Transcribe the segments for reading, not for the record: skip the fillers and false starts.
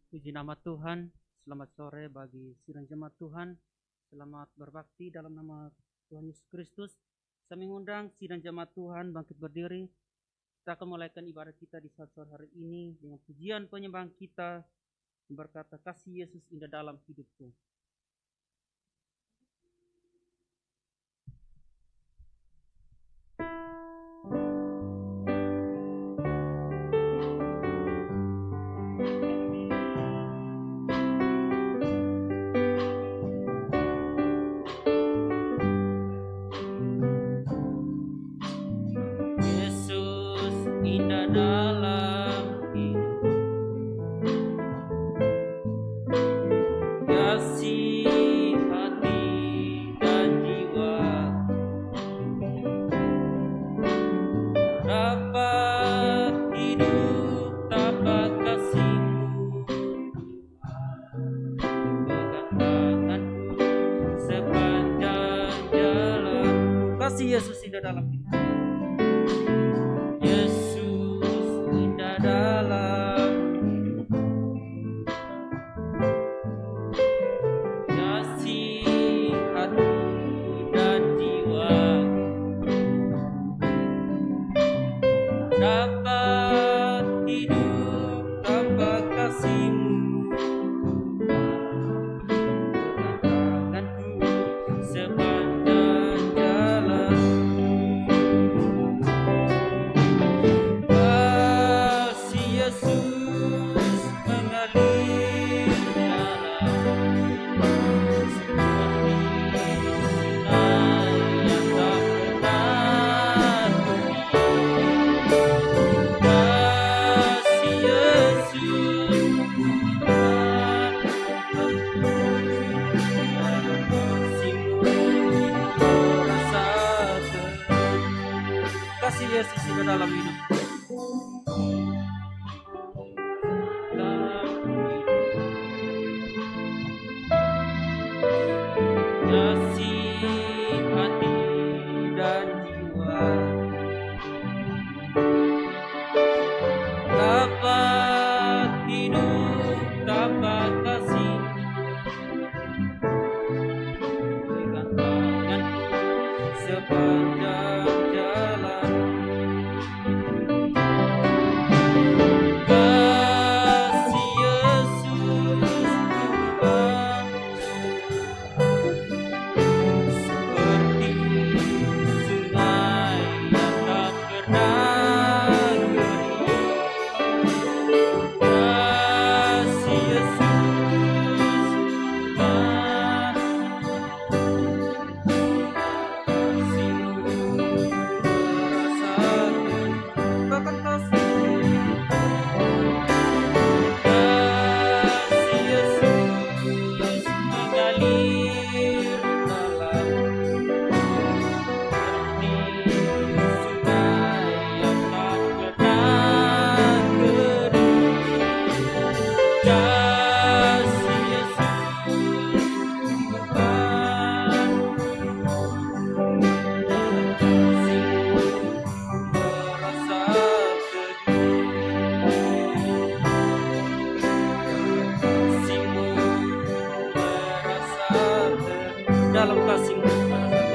Puji nama Tuhan, selamat sore bagi sidang jemaat Tuhan. Selamat berbakti dalam nama Tuhan Yesus Kristus. Saya mengundang sidang jemaat Tuhan bangkit berdiri. Kita akan mulaikan ibadah kita di saat sore hari ini dengan pujian penyembahan kita berkata, kasih Yesus indah dalam hidupku. Yesus indah dalam hidup. Yesus indah dalam hidup. Kasih hati dan jiwa dapat hidup tanpa kasih-Mu. Tanganku sepanjang jalan. Kasih Yesus di dalam hidup. Kasih hati dan jiwa dapat hidup tanpa kasih. Dengan tanganku sepanjang jalan. Dalam kasih-Mu kepada kami.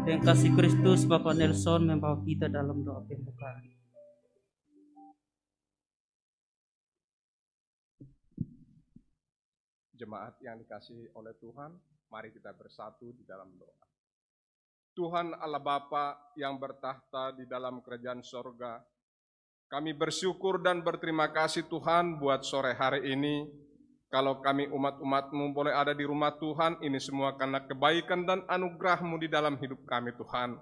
Dengan kasih Kristus, Bapak Nelson membawa kita dalam doa pembukaan. Jemaat yang dikasihi oleh Tuhan, mari kita bersatu di dalam doa. Tuhan Allah Bapa yang bertahta di dalam kerajaan sorga, kami bersyukur dan berterima kasih Tuhan buat sore hari ini. Kalau kami umat-umat-Mu boleh ada di rumah Tuhan, ini semua karena kebaikan dan anugerah-Mu di dalam hidup kami Tuhan.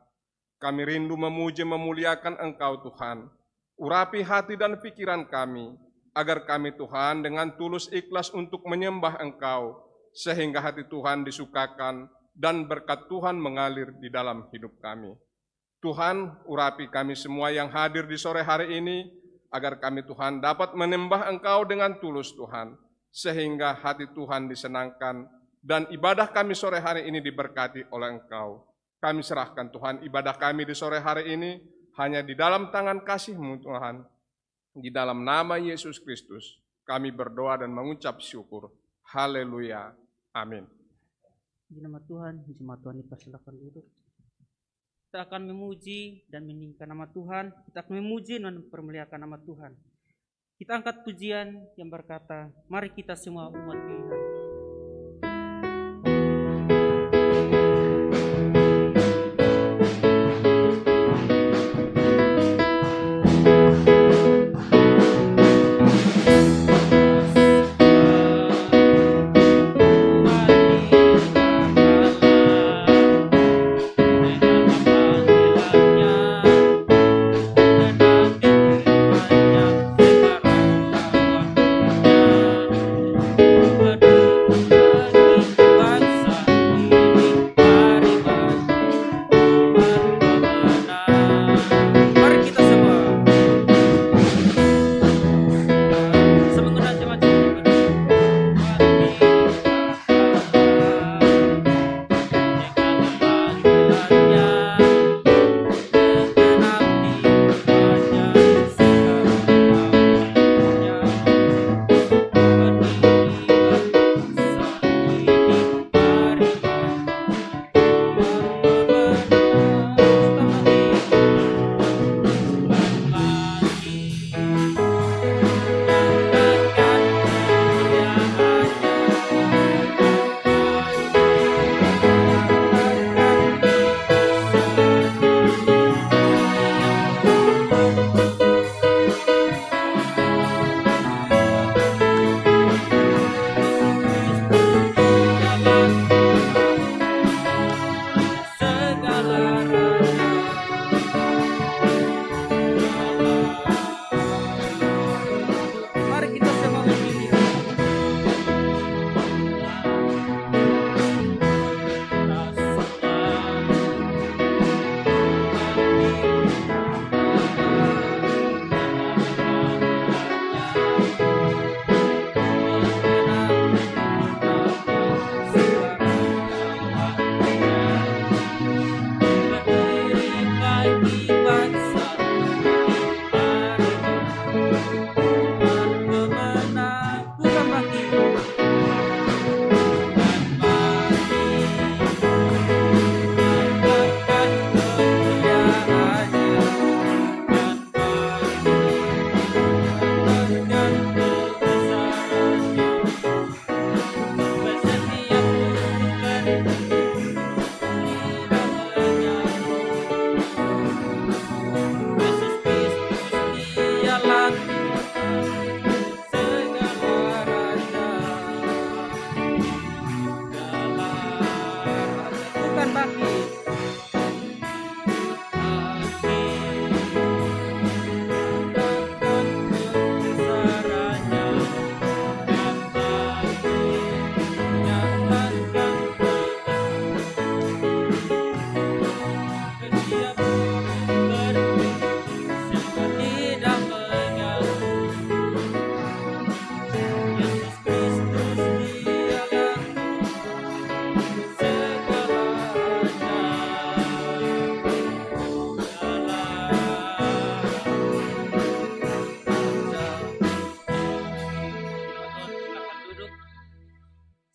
Kami rindu memuji memuliakan Engkau Tuhan. Urapi hati dan pikiran kami, agar kami Tuhan dengan tulus ikhlas untuk menyembah Engkau, sehingga hati Tuhan disukakan dan berkat Tuhan mengalir di dalam hidup kami. Tuhan, urapi kami semua yang hadir di sore hari ini, agar kami Tuhan dapat menyembah Engkau dengan tulus Tuhan, sehingga hati Tuhan disenangkan dan ibadah kami sore hari ini diberkati oleh Engkau. Kami serahkan Tuhan ibadah kami di sore hari ini hanya di dalam tangan kasih-Mu Tuhan. Di dalam nama Yesus Kristus kami berdoa dan mengucap syukur. Haleluya. Amin. Di nama Tuhan, jemaat Tuhan dipersilakan duduk. Kita akan memuji dan meninggikan nama Tuhan. Kita akan memuji dan mempermuliakan nama Tuhan. Kita angkat pujian yang berkata, mari kita semua umat pilihan.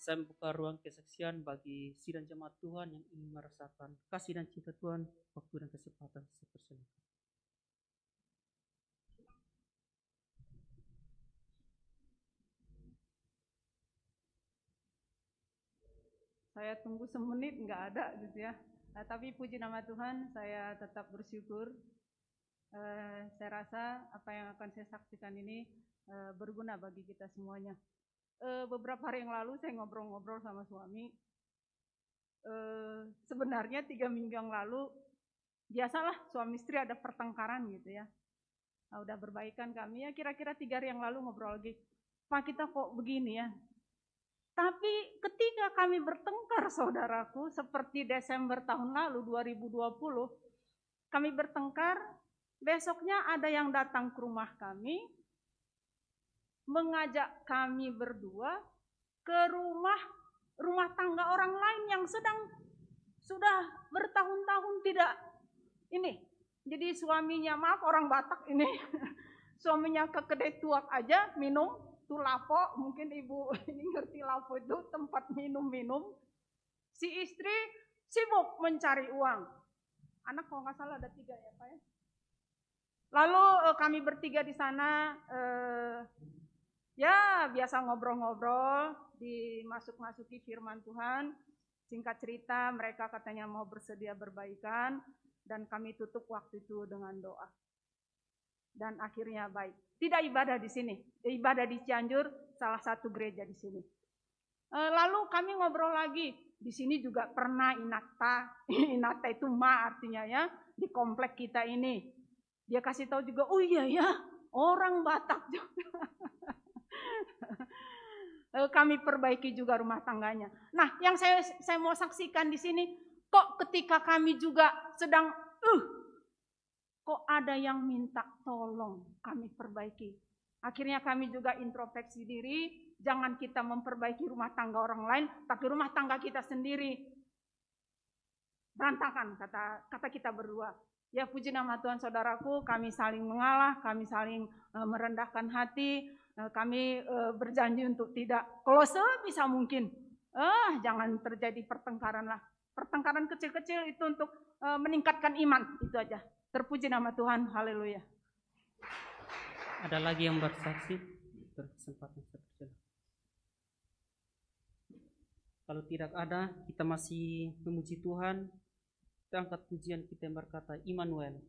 Saya membuka ruang kesaksian bagi sidang jemaat Tuhan yang ingin merasakan kasih dan cinta Tuhan, waktu dan kesempatan seperti ini. Saya tunggu semenit nggak ada gitu ya. Tapi puji nama Tuhan, saya tetap bersyukur. Saya rasa apa yang akan saya saksikan ini berguna bagi kita semuanya. Beberapa hari yang lalu saya ngobrol-ngobrol sama suami. Sebenarnya 3 minggu yang lalu, biasalah suami istri ada pertengkaran gitu ya. Udah berbaikan kami ya, kira-kira 3 hari yang lalu ngobrol lagi. Pak, kita kok begini ya? Tapi ketika kami bertengkar saudaraku, seperti Desember tahun lalu 2020, kami bertengkar, besoknya ada yang datang ke rumah kami, mengajak kami berdua ke rumah rumah tangga orang lain yang sudah bertahun-tahun tidak ini. Jadi suaminya, maaf orang Batak ini, suaminya ke kedai tuak aja minum tuh lapo, mungkin ibu ini ngerti lapo itu tempat minum-minum. Si istri sibuk mencari uang. Anak kalau nggak salah ada 3 ya Pak ya. Lalu kami bertiga di sana ya biasa ngobrol-ngobrol, dimasuk-masuki firman Tuhan. Singkat cerita mereka katanya mau bersedia berbaikan dan kami tutup waktu itu dengan doa. Dan akhirnya baik. Tidak ibadah di sini, ibadah di Cianjur, salah satu gereja di sini. Lalu kami ngobrol lagi. Di sini juga pernah Inata, Inata itu ma artinya ya, di komplek kita ini. Dia kasih tahu juga, oh iya ya, orang Batak juga. Kami perbaiki juga rumah tangganya. Nah, yang saya mau saksikan di sini, kok ketika kami juga sedang, kok ada yang minta tolong kami perbaiki. Akhirnya kami juga introspeksi diri, jangan kita memperbaiki rumah tangga orang lain, tapi rumah tangga kita sendiri. Berantakan, kata kita berdua. Ya puji nama Tuhan saudaraku, kami saling mengalah, kami saling merendahkan hati, kami berjanji untuk tidak, kalau sebisa mungkin, jangan terjadi pertengkaran lah. Pertengkaran kecil-kecil itu untuk meningkatkan iman, itu aja. Terpuji nama Tuhan, haleluya. Ada lagi yang bersaksi? Berkesempatan terkecil. Kalau tidak ada, kita masih memuji Tuhan. Kita angkat pujian kita yang berkata, Immanuel.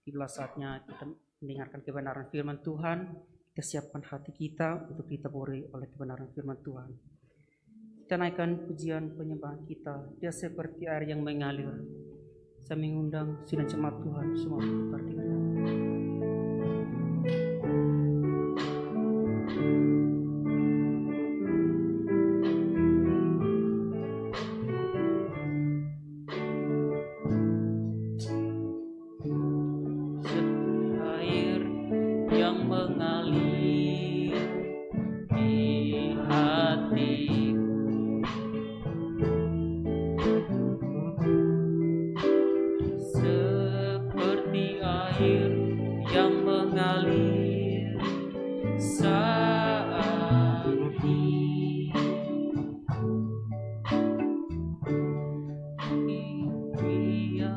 Itulah saatnya kita mendengarkan kebenaran firman Tuhan. Kita siapkan hati kita untuk ditaburi oleh kebenaran firman Tuhan. Kita naikkan pujian penyembahan kita. Dia seperti air yang mengalir. Saya mengundang sidang jemaat Tuhan semua berdiri. Air yang mengalir di hatiku, seperti air yang mengalir saat ini. Dia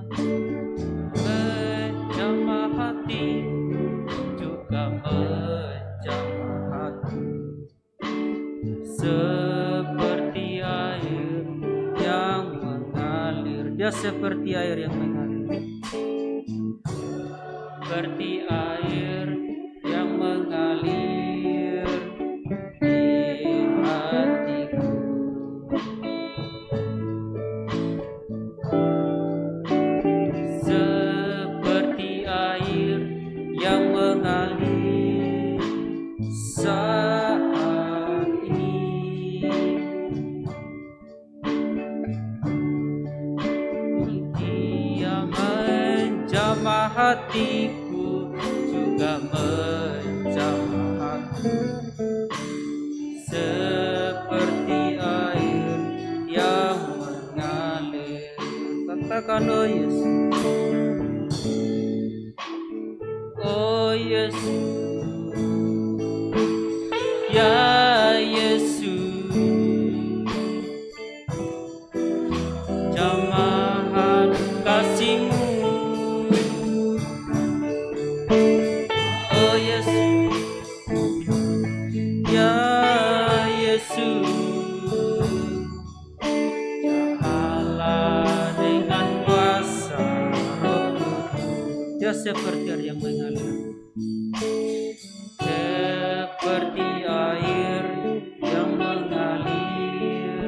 menjamah hati, juga menjamah hati, seperti air yang mengalir. Dia seperti air yang mengalir, seperti air yang mengalir di hatiku, seperti air yang mengalir saat ini. Dia menjamah hatiku, juga menjamah hati, seperti air yang mengalir. Katakan, oh Yesus, oh Yesus, ya Yesus, jamahan kasih-Mu. Oh Yesus, ya Yesus, Allah dengan kuasa Roh Kudus. Dia seperti air yang mengalir, seperti air yang mengalir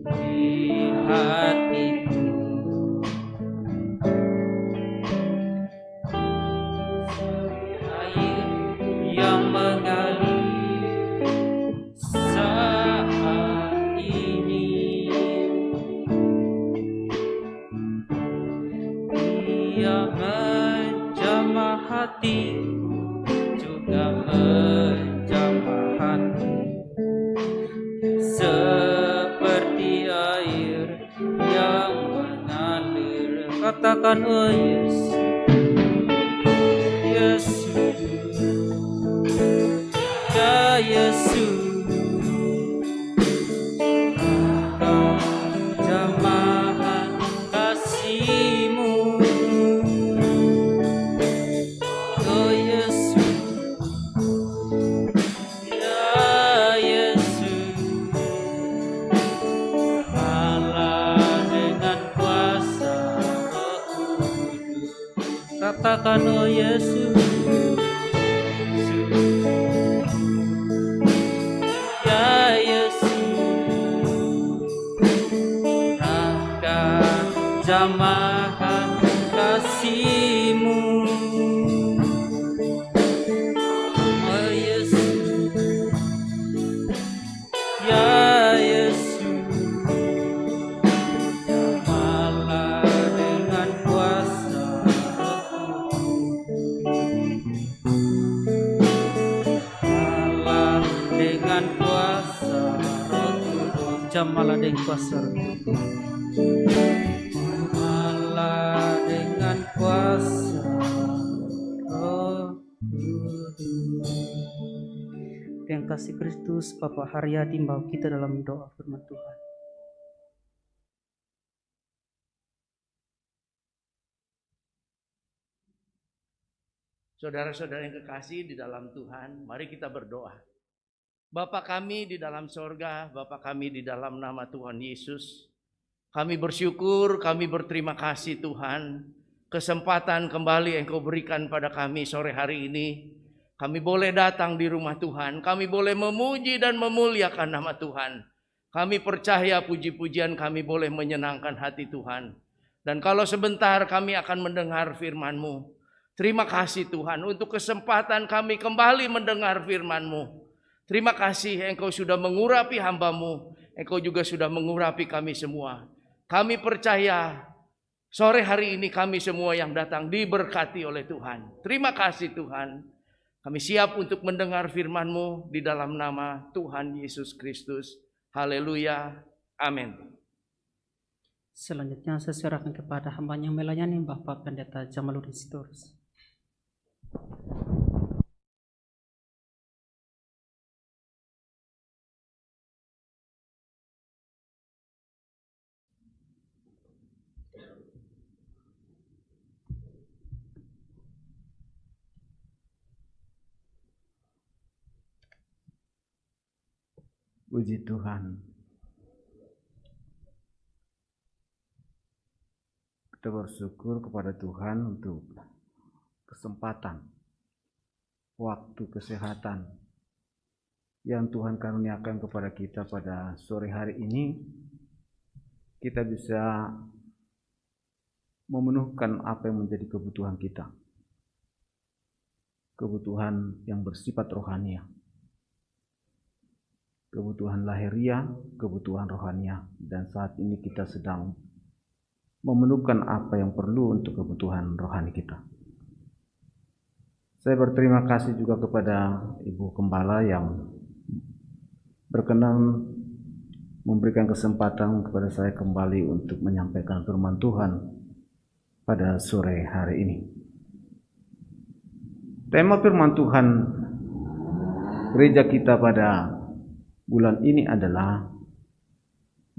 di hatiku, air yang mengalir saat ini. Dia menjamah hati, juga menjamah hati, seperti air yang mengalir. Katakan, oh Yesus, Yesus, ya Yesus, jamahan kasih-Mu. Oh Yesus, ya Yesus, Allah dengan kuasa Roh Kudus. Katakan, oh Yesus, ya Yesus, rahkan jamahan kasih-Mu. Oh Yesus, ya Yesus, jamalah dengan kuasa Roh Kudus. Allah dengan kuasa Roh Kudus, jamalah dengan kuasa Roh Kudus. Allah dengan kuasa Roh Kudus. Yang kasih Kristus, Bapak Haryadi membawa kita dalam doa firman Tuhan. Saudara-saudara yang kekasih di dalam Tuhan, mari kita berdoa. Bapa kami di dalam sorga, Bapa kami di dalam nama Tuhan Yesus, kami bersyukur, kami berterima kasih Tuhan, kesempatan kembali Engkau berikan pada kami sore hari ini. Kami boleh datang di rumah Tuhan, kami boleh memuji dan memuliakan nama Tuhan. Kami percaya puji-pujian kami boleh menyenangkan hati Tuhan. Dan kalau sebentar kami akan mendengar firman-Mu. Terima kasih Tuhan untuk kesempatan kami kembali mendengar firman-Mu. Terima kasih Engkau sudah mengurapi hamba-Mu. Engkau juga sudah mengurapi kami semua. Kami percaya sore hari ini kami semua yang datang diberkati oleh Tuhan. Terima kasih Tuhan. Kami siap untuk mendengar firman-Mu di dalam nama Tuhan Yesus Kristus. Haleluya. Amin. Selanjutnya saya serahkan kepada hamba yang melayani Bapak Pendeta Jamaludin Sitorus. Puji Tuhan. Kita bersyukur kepada Tuhan untuk kesempatan, waktu, kesehatan yang Tuhan karuniakan kepada kita pada sore hari ini. Kita bisa memenuhkan apa yang menjadi kebutuhan kita. Kebutuhan yang bersifat rohania. Kebutuhan lahiriah, kebutuhan rohania, dan saat ini kita sedang memenuhkan apa yang perlu untuk kebutuhan rohani kita. Saya berterima kasih juga kepada Ibu Gembala yang berkenan memberikan kesempatan kepada saya kembali untuk menyampaikan firman Tuhan pada sore hari ini. Tema firman Tuhan gereja kita pada bulan ini adalah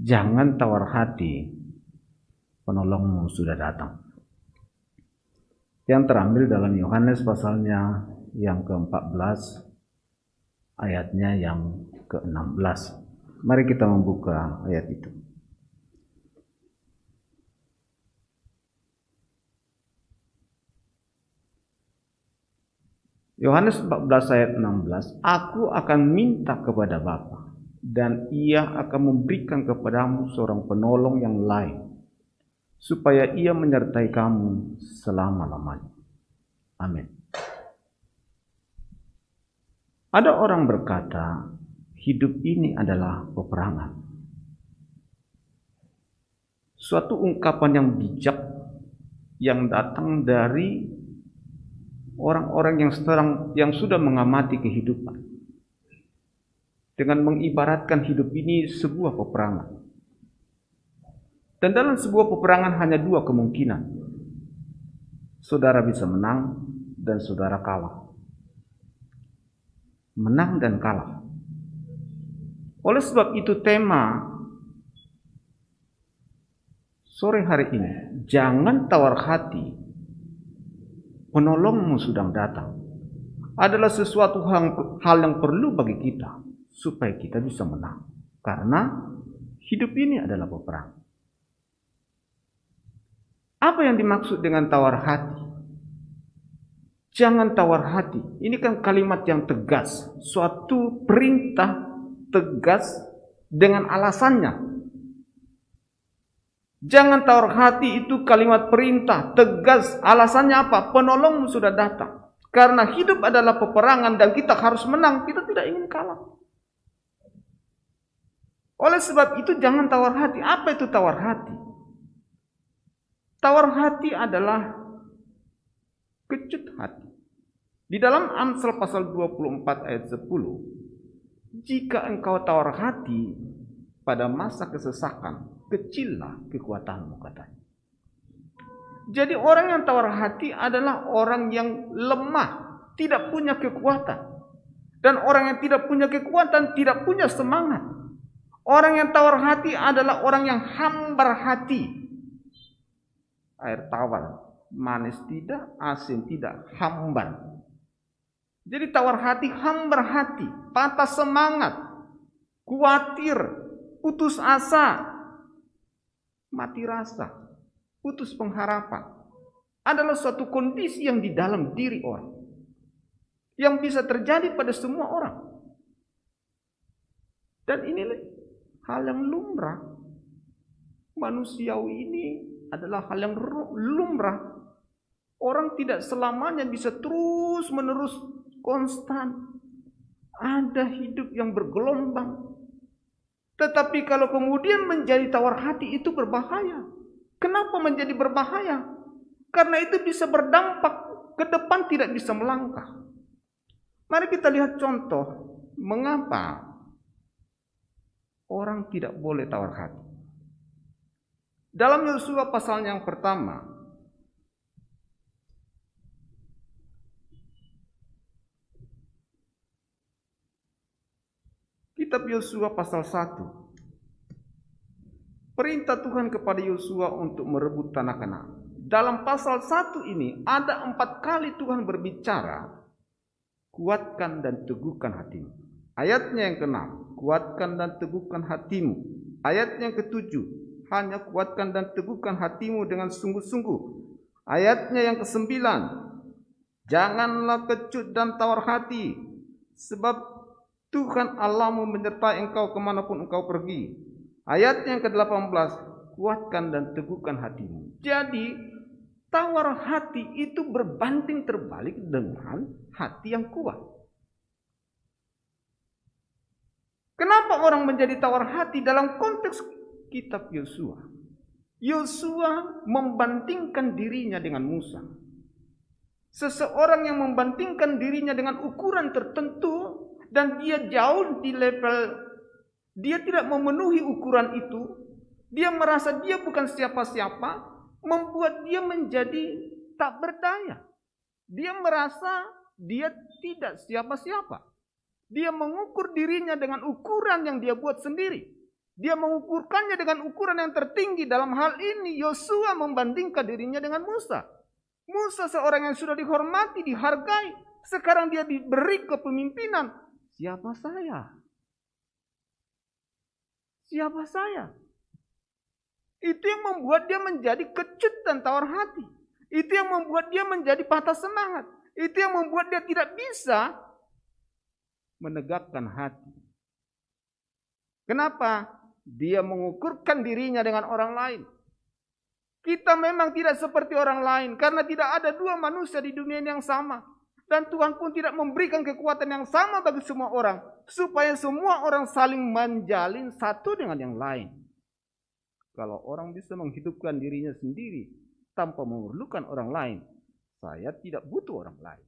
jangan tawar hati, penolongmu sudah datang. Yang terambil dalam Yohanes pasalnya yang ke-14 ayatnya yang ke-16. Mari kita membuka ayat itu. Yohanes 14 ayat 16, Aku akan minta kepada Bapa, dan Ia akan memberikan kepadamu seorang penolong yang lain, supaya Ia menyertai kamu selama-lamanya. Amin. Ada orang berkata, hidup ini adalah peperangan. Suatu ungkapan yang bijak yang datang dari orang-orang yang sudah mengamati kehidupan dengan mengibaratkan hidup ini sebuah peperangan. Dan dalam sebuah peperangan hanya dua kemungkinan. Saudara bisa menang dan saudara kalah. Menang dan kalah. Oleh sebab itu tema sore hari ini, jangan tawar hati, penolongmu sudah datang, adalah sesuatu hal yang perlu bagi kita supaya kita bisa menang. Karena hidup ini adalah peperangan. Apa yang dimaksud dengan tawar hati? Jangan tawar hati. Ini kan kalimat yang tegas, suatu perintah tegas dengan alasannya. Jangan tawar hati itu kalimat perintah tegas. Alasannya apa? Penolongmu sudah datang. Karena hidup adalah peperangan dan kita harus menang. Kita tidak ingin kalah. Oleh sebab itu jangan tawar hati. Apa itu tawar hati? Tawar hati adalah kecut hati. Di dalam Amsal pasal 24 ayat 10, jika engkau tawar hati pada masa kesesakan, kecillah kekuatanmu, katanya. Jadi orang yang tawar hati adalah orang yang lemah, tidak punya kekuatan. Dan orang yang tidak punya kekuatan tidak punya semangat. Orang yang tawar hati adalah orang yang hambar hati. Air tawar, manis tidak, asin tidak, hambar. Jadi tawar hati, hambar hati, patah semangat, khawatir, putus asa, mati rasa, putus pengharapan. Adalah suatu kondisi yang di dalam diri orang. Yang bisa terjadi pada semua orang. Dan inilah hal yang lumrah. Manusiawi ini adalah hal yang lumrah. Orang tidak selamanya bisa terus-menerus konstan. Ada hidup yang bergelombang. Tetapi kalau kemudian menjadi tawar hati itu berbahaya. Kenapa menjadi berbahaya? Karena itu bisa berdampak ke depan tidak bisa melangkah. Mari kita lihat contoh mengapa orang tidak boleh tawar hati. Dalam Yosua pasal yang pertama, kitab Yosua pasal 1. Perintah Tuhan kepada Yosua untuk merebut tanah Kanaan. Dalam pasal 1 ini ada 4 kali Tuhan berbicara, kuatkan dan teguhkan hatimu. Ayatnya yang ke-6, kuatkan dan teguhkan hatimu. Ayatnya yang ke-7, hanya kuatkan dan teguhkan hatimu dengan sungguh-sungguh. Ayatnya yang ke-9, janganlah kecut dan tawar hati, sebab Tuhan Allahmu menyertai engkau kemanapun engkau pergi. Ayat yang ke-18, kuatkan dan teguhkan hatimu. Jadi, tawar hati itu berbanding terbalik dengan hati yang kuat. Kenapa orang menjadi tawar hati dalam konteks kitab Yosua? Yosua membandingkan dirinya dengan Musa. Seseorang yang membandingkan dirinya dengan ukuran tertentu, dan dia jauh di level, dia tidak memenuhi ukuran itu, dia merasa dia bukan siapa-siapa, membuat dia menjadi tak berdaya. Dia merasa dia tidak siapa-siapa. Dia mengukur dirinya dengan ukuran yang dia buat sendiri. Dia mengukurkannya dengan ukuran yang tertinggi. Dalam hal ini Yosua membandingkan dirinya dengan Musa. Musa seorang yang sudah dihormati, dihargai, sekarang dia diberi kepemimpinan. Siapa saya? Siapa saya? Itu yang membuat dia menjadi kecut dan tawar hati. Itu yang membuat dia menjadi patah semangat. Itu yang membuat dia tidak bisa menegakkan hati. Kenapa? Dia mengukurkan dirinya dengan orang lain. Kita memang tidak seperti orang lain, karena tidak ada dua manusia di dunia ini yang sama. Dan Tuhan pun tidak memberikan kekuatan yang sama bagi semua orang, supaya semua orang saling menjalin satu dengan yang lain. Kalau orang bisa menghidupkan dirinya sendiri tanpa memerlukan orang lain, saya tidak butuh orang lain.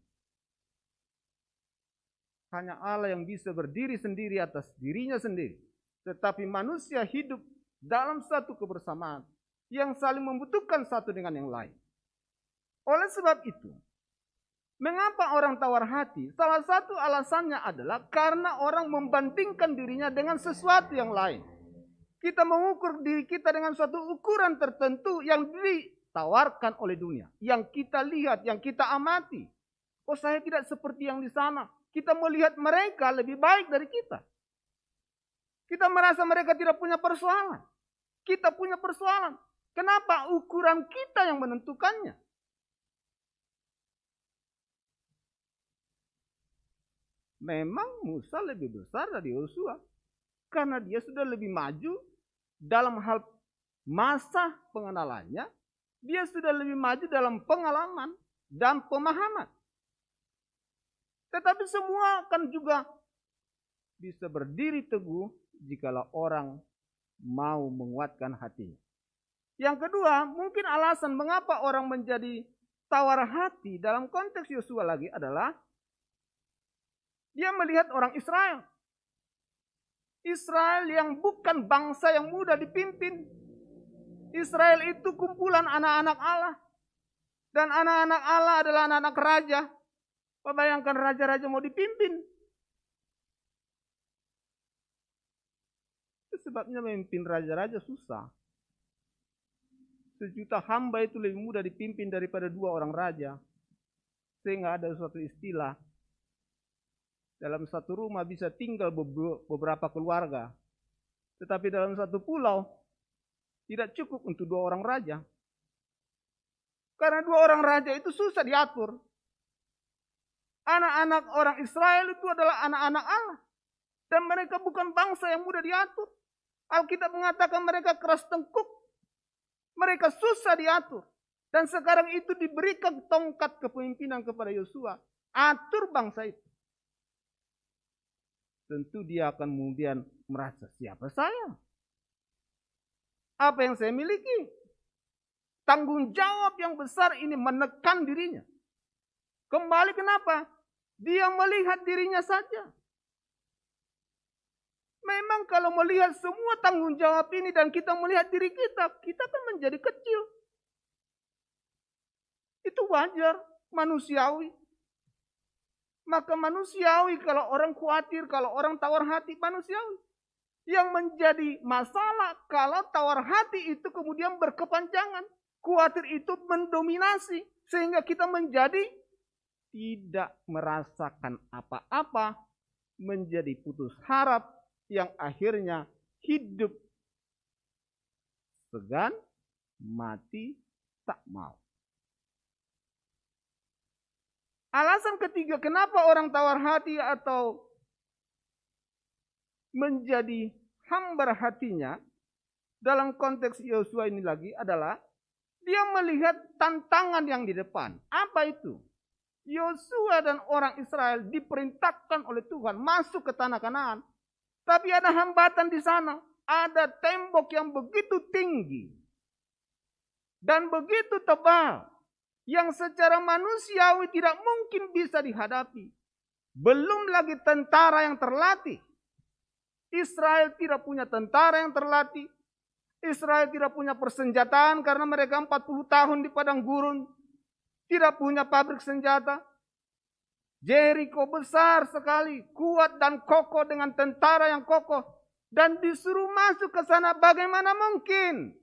Hanya Allah yang bisa berdiri sendiri atas dirinya sendiri. Tetapi manusia hidup dalam satu kebersamaan yang saling membutuhkan satu dengan yang lain. Oleh sebab itu, mengapa orang tawar hati? Salah satu alasannya adalah karena orang membandingkan dirinya dengan sesuatu yang lain. Kita mengukur diri kita dengan suatu ukuran tertentu yang ditawarkan oleh dunia. Yang kita lihat, yang kita amati. Oh, saya tidak seperti yang di sana. Kita melihat mereka lebih baik dari kita. Kita merasa mereka tidak punya persoalan. Kita punya persoalan. Kenapa? Ukuran kita yang menentukannya. Memang Musa lebih besar dari Yosua. Karena dia sudah lebih maju dalam hal masa pengenalannya. Dia sudah lebih maju dalam pengalaman dan pemahaman. Tetapi semua kan juga bisa berdiri teguh jikalau orang mau menguatkan hatinya. Yang kedua, mungkin alasan mengapa orang menjadi tawar hati dalam konteks Yosua lagi adalah dia melihat orang Israel. Israel yang bukan bangsa yang mudah dipimpin. Israel itu kumpulan anak-anak Allah. Dan anak-anak Allah adalah anak-anak raja. Bayangkan raja-raja mau dipimpin. Itu sebabnya memimpin raja-raja susah. 1 juta hamba itu lebih mudah dipimpin daripada 2 orang raja. Sehingga ada suatu istilah. Dalam satu rumah bisa tinggal beberapa keluarga. Tetapi dalam satu pulau tidak cukup untuk 2 orang raja. Karena 2 orang raja itu susah diatur. Anak-anak orang Israel itu adalah anak-anak Allah. Dan mereka bukan bangsa yang mudah diatur. Alkitab mengatakan mereka keras tengkuk, mereka susah diatur. Dan sekarang itu diberikan tongkat kepemimpinan kepada Yosua. Atur bangsa itu. Tentu dia akan kemudian merasa, siapa saya? Apa yang saya miliki? Tanggung jawab yang besar ini menekan dirinya. Kembali kenapa? Dia melihat dirinya saja. Memang kalau melihat semua tanggung jawab ini dan kita melihat diri kita akan menjadi kecil. Itu wajar, manusiawi. Maka manusiawi kalau orang khawatir, kalau orang tawar hati, manusiawi. Yang menjadi masalah kalau tawar hati itu kemudian berkepanjangan. Khawatir itu mendominasi. Sehingga kita menjadi tidak merasakan apa-apa. Menjadi putus harap yang akhirnya hidup segan, mati tak mau. Alasan ketiga kenapa orang tawar hati atau menjadi hambar hatinya dalam konteks Yosua ini lagi adalah dia melihat tantangan yang di depan. Apa itu? Yosua dan orang Israel diperintahkan oleh Tuhan masuk ke tanah Kanaan. Tapi ada hambatan di sana. Ada tembok yang begitu tinggi. Dan begitu tebal. Yang secara manusiawi tidak mungkin bisa dihadapi. Belum lagi tentara yang terlatih. Israel tidak punya tentara yang terlatih. Israel tidak punya persenjataan karena mereka 40 tahun di padang gurun. Tidak punya pabrik senjata. Jericho besar sekali, kuat dan kokoh dengan tentara yang kokoh. Dan disuruh masuk ke sana bagaimana mungkin?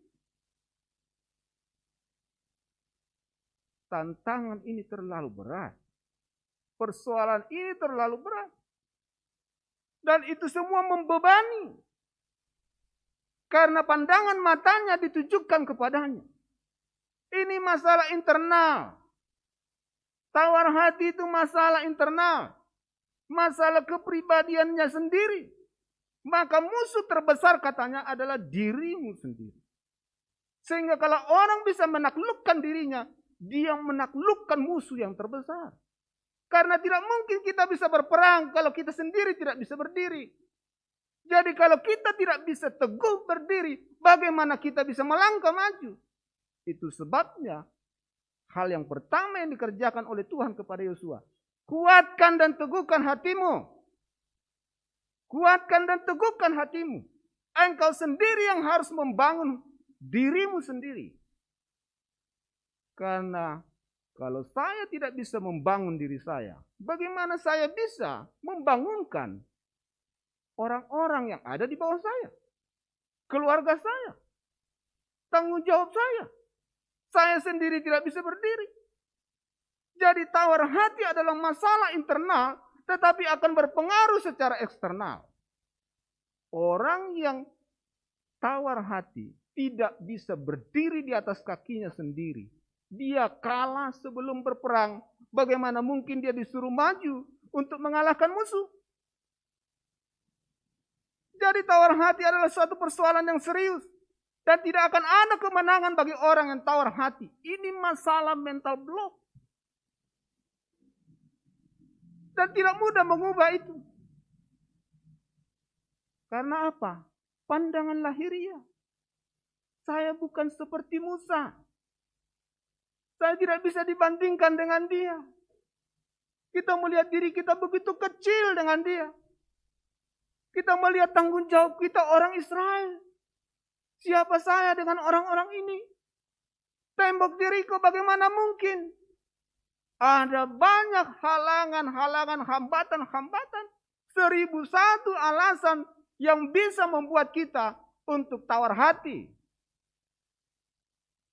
Tantangan ini terlalu berat. Persoalan ini terlalu berat. Dan itu semua membebani. Karena pandangan matanya ditujukan kepadanya. Ini masalah internal. Tawar hati itu masalah internal. Masalah kepribadiannya sendiri. Maka musuh terbesar katanya adalah dirimu sendiri. Sehingga kalau orang bisa menaklukkan dirinya, dia menaklukkan musuh yang terbesar. Karena tidak mungkin kita bisa berperang kalau kita sendiri tidak bisa berdiri. Jadi kalau kita tidak bisa teguh berdiri, bagaimana kita bisa melangkah maju? Itu sebabnya hal yang pertama yang dikerjakan oleh Tuhan kepada Yosua. Kuatkan dan teguhkan hatimu. Kuatkan dan teguhkan hatimu. Engkau sendiri yang harus membangun dirimu sendiri. Karena kalau saya tidak bisa membangun diri saya, bagaimana saya bisa membangunkan orang-orang yang ada di bawah saya? Keluarga saya. Tanggung jawab saya. Saya sendiri tidak bisa berdiri. Jadi tawar hati adalah masalah internal, tetapi akan berpengaruh secara eksternal. Orang yang tawar hati tidak bisa berdiri di atas kakinya sendiri. Dia kalah sebelum berperang. Bagaimana mungkin dia disuruh maju untuk mengalahkan musuh? Jadi tawar hati adalah suatu persoalan yang serius. Dan tidak akan ada kemenangan bagi orang yang tawar hati. Ini masalah mental block. Dan tidak mudah mengubah itu. Karena apa? Pandangan lahiriah. Saya bukan seperti Musa. Saya tidak bisa dibandingkan dengan dia. Kita melihat diri kita begitu kecil dengan dia. Kita melihat tanggung jawab kita orang Israel. Siapa saya dengan orang-orang ini? Tembok Jericho bagaimana mungkin? Ada banyak halangan-halangan, hambatan-hambatan. 1001 alasan yang bisa membuat kita untuk tawar hati.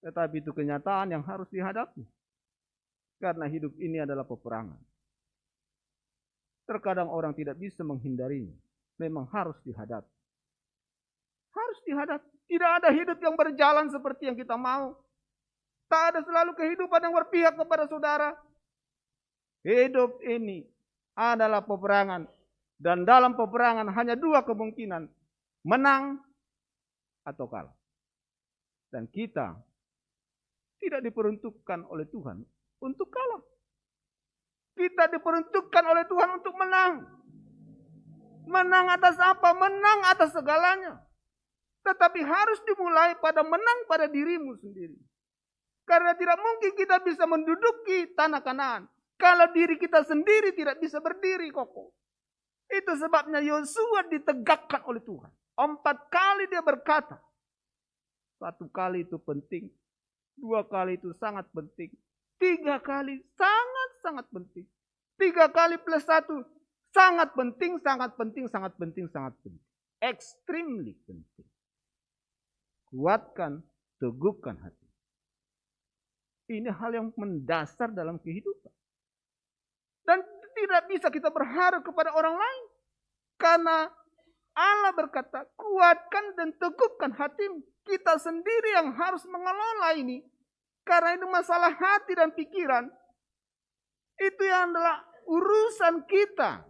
Tetapi itu kenyataan yang harus dihadapi. Karena hidup ini adalah peperangan. Terkadang orang tidak bisa menghindarinya. Memang harus dihadapi. Harus dihadapi. Tidak ada hidup yang berjalan seperti yang kita mau. Tak ada selalu kehidupan yang berpihak kepada saudara. Hidup ini adalah peperangan. Dan dalam peperangan hanya dua kemungkinan. Menang atau kalah. Dan kita tidak diperuntukkan oleh Tuhan untuk kalah. Kita diperuntukkan oleh Tuhan untuk menang. Menang atas apa? Menang atas segalanya. Tetapi harus dimulai pada menang pada dirimu sendiri. Karena tidak mungkin kita bisa menduduki tanah Kanaan kalau diri kita sendiri tidak bisa berdiri kokoh. Itu sebabnya Yosua ditegakkan oleh Tuhan. 4 kali dia berkata. 1 kali itu penting. 2 kali itu sangat penting. 3 kali sangat penting. 3 kali plus 1 sangat penting, sangat penting, sangat penting, sangat penting. Extremely penting. Kuatkan, teguhkan hati. Ini hal yang mendasar dalam kehidupan. Dan tidak bisa kita berharap kepada orang lain. Karena Allah berkata, kuatkan dan teguhkan hatimu. Kita sendiri yang harus mengelola ini. Karena itu masalah hati dan pikiran. Itu yang adalah urusan kita.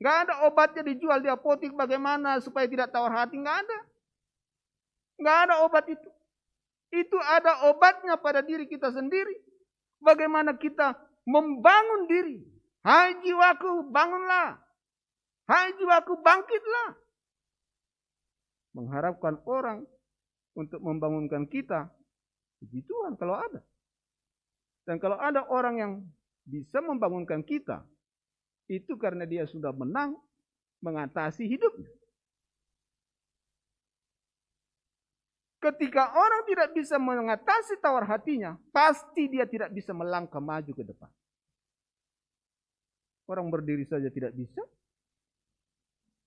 Gak ada obatnya dijual di apotek bagaimana supaya tidak tawar hati. Gak ada. Gak ada obat itu. Itu ada obatnya pada diri kita sendiri. Bagaimana kita membangun diri. Hai jiwaku, bangunlah. Hai jiwaku, bangkitlah. Mengharapkan orang untuk membangunkan kita. Puji Tuhan kalau ada. Dan kalau ada orang yang bisa membangunkan kita. Itu karena dia sudah menang mengatasi hidupnya. Ketika orang tidak bisa mengatasi tawar hatinya, pasti dia tidak bisa melangkah maju ke depan. Orang berdiri saja tidak bisa,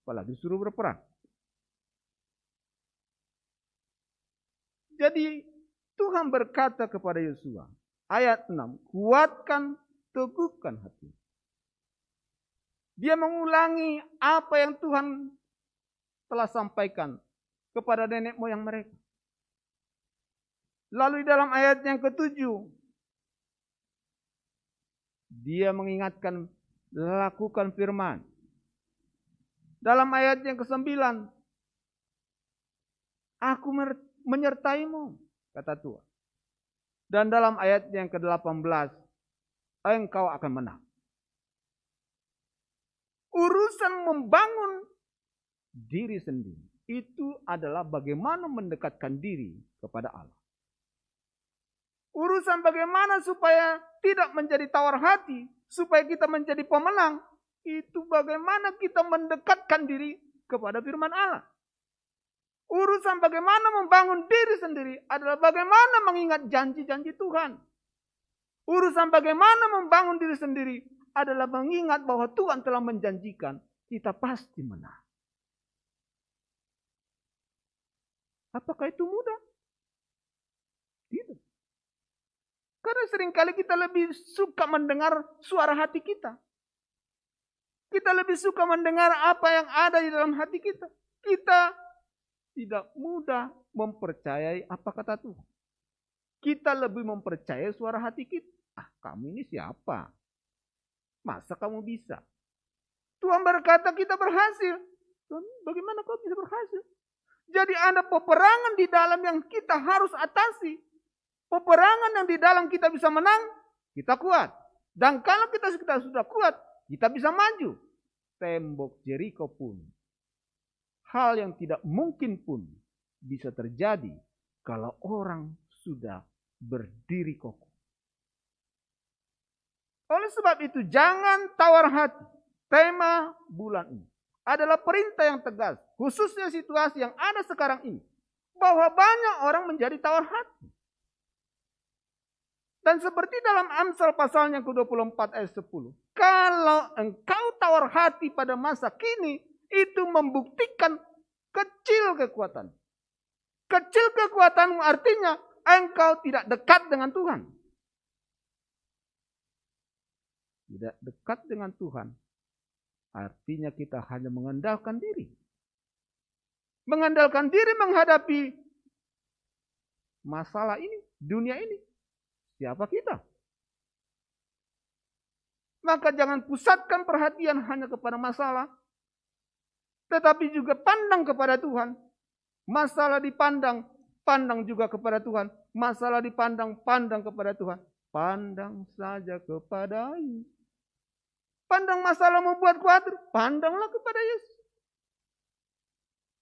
apalagi suruh berperang. Jadi Tuhan berkata kepada Yosua, ayat 6, kuatkan, teguhkan hati. Dia mengulangi apa yang Tuhan telah sampaikan kepada nenek moyang mereka. Lalu di dalam ayat yang ke-7, dia mengingatkan, lakukan firman. Dalam ayat yang ke-9, aku menyertaimu, kata Tuhan. Dan dalam ayat yang ke-18, engkau akan menang. Urusan membangun diri sendiri, itu adalah bagaimana mendekatkan diri kepada Allah. Urusan bagaimana supaya tidak menjadi tawar hati, supaya kita menjadi pemenang, itu bagaimana kita mendekatkan diri kepada firman Allah. Urusan bagaimana membangun diri sendiri adalah bagaimana mengingat janji-janji Tuhan. Urusan bagaimana membangun diri sendiri adalah mengingat bahwa Tuhan telah menjanjikan kita pasti menang. Apakah itu mudah? Tidak. Karena seringkali kita lebih suka mendengar suara hati kita. Kita lebih suka mendengar apa yang ada di dalam hati kita. Kita tidak mudah mempercayai apa kata Tuhan. Kita lebih mempercayai suara hati kita. Ah, kamu ini siapa? Masa kamu bisa? Tuhan berkata kita berhasil. Tuhan, bagaimana kau bisa berhasil? Jadi ada peperangan di dalam yang kita harus atasi. Peperangan yang di dalam kita bisa menang, kita kuat. Dan kalau kita sudah kuat, kita bisa maju. Tembok Jericho pun, hal yang tidak mungkin pun bisa terjadi kalau orang sudah berdiri kokoh. Oleh sebab itu, jangan tawar hati. Tema bulan ini adalah perintah yang tegas, khususnya situasi yang ada sekarang ini, bahwa banyak orang menjadi tawar hati. Dan seperti dalam Amsal pasalnya ke-24 ayat 10. Kalau engkau tawar hati pada masa kini, itu membuktikan kecil kekuatan. Kecil kekuatanmu artinya engkau tidak dekat dengan Tuhan. Tidak dekat dengan Tuhan artinya kita hanya mengandalkan diri. Mengandalkan diri menghadapi masalah ini, dunia ini. Siapa kita? Maka jangan pusatkan perhatian hanya kepada masalah, tetapi juga pandang kepada Tuhan. Masalah dipandang, pandang juga kepada Tuhan. Masalah dipandang, pandang kepada Tuhan. Pandang saja kepada Yesus. Pandang masalah membuat khawatir, pandanglah kepada Yesus.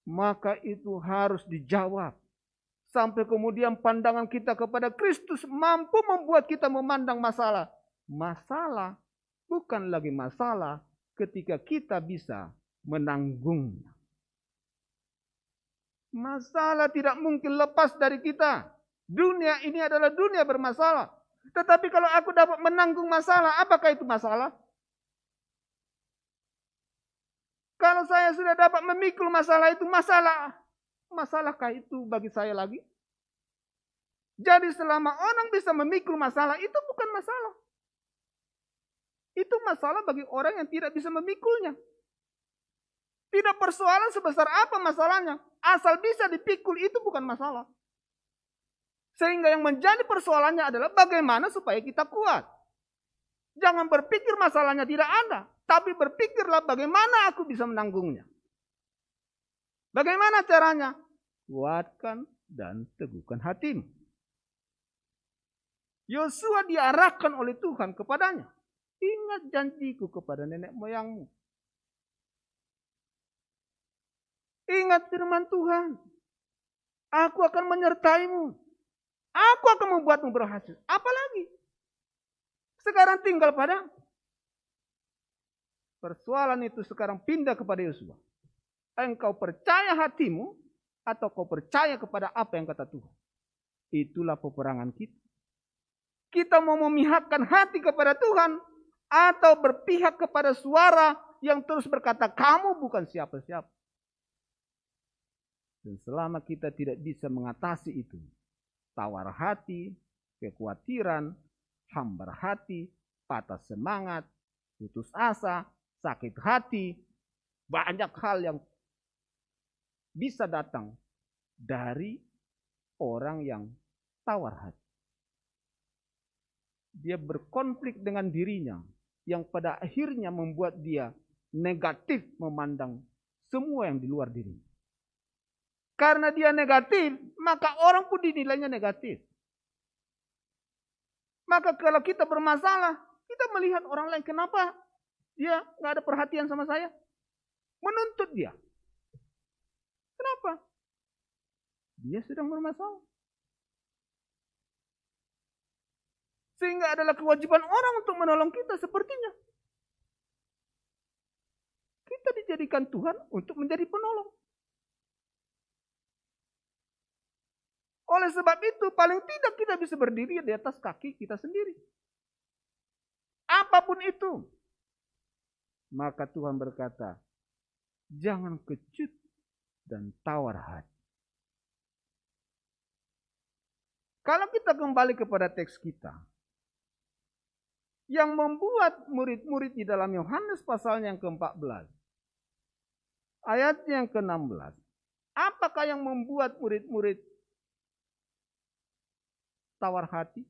Maka itu harus dijawab. Sampai kemudian pandangan kita kepada Kristus mampu membuat kita memandang masalah. Masalah bukan lagi masalah ketika kita bisa menanggungnya. Masalah tidak mungkin lepas dari kita. Dunia ini adalah dunia bermasalah. Tetapi kalau aku dapat menanggung masalah, apakah itu masalah? Kalau saya sudah dapat memikul masalah itu, masalahkah itu bagi saya lagi? Jadi selama orang bisa memikul masalah, itu bukan masalah. Itu masalah bagi orang yang tidak bisa memikulnya. Tidak persoalan sebesar apa masalahnya. Asal bisa dipikul itu bukan masalah. Sehingga yang menjadi persoalannya adalah bagaimana supaya kita kuat. Jangan berpikir masalahnya tidak ada. Tapi berpikirlah bagaimana aku bisa menanggungnya. Bagaimana caranya? Kuatkan dan teguhkan hatimu. Yosua diarahkan oleh Tuhan kepadanya. Ingat janjiku kepada nenek moyangmu. Ingat firman Tuhan. Aku akan menyertaimu. Aku akan membuatmu berhasil. Apalagi? Sekarang tinggal padamu. Persoalan itu sekarang pindah kepada Yosua. Engkau percaya hatimu atau kau percaya kepada apa yang kata Tuhan. Itulah peperangan kita. Kita mau memihakkan hati kepada Tuhan atau berpihak kepada suara yang terus berkata kamu bukan siapa-siapa. Dan selama kita tidak bisa mengatasi itu, tawar hati, kekhawatiran, hambar hati, patah semangat, putus asa, sakit hati, banyak hal yang bisa datang dari orang yang tawar hati. Dia berkonflik dengan dirinya yang pada akhirnya membuat dia negatif memandang semua yang di luar dirinya. Karena dia negatif, maka orang pun dinilainya negatif. Maka kalau kita bermasalah, kita melihat orang lain, kenapa dia nggak ada perhatian sama saya? Menuntut dia. Kenapa? Dia sedang bermasalah. Sehingga adalah kewajiban orang untuk menolong kita sepertinya. Kita dijadikan Tuhan untuk menjadi penolong. Oleh sebab itu, paling tidak kita bisa berdiri di atas kaki kita sendiri. Apapun itu. Maka Tuhan berkata, jangan kecut dan tawar hati. Kalau kita kembali kepada teks kita, yang membuat murid-murid di dalam Yohanes pasalnya yang ke-14, ayatnya yang ke-16, apakah yang membuat murid-murid tawar hati?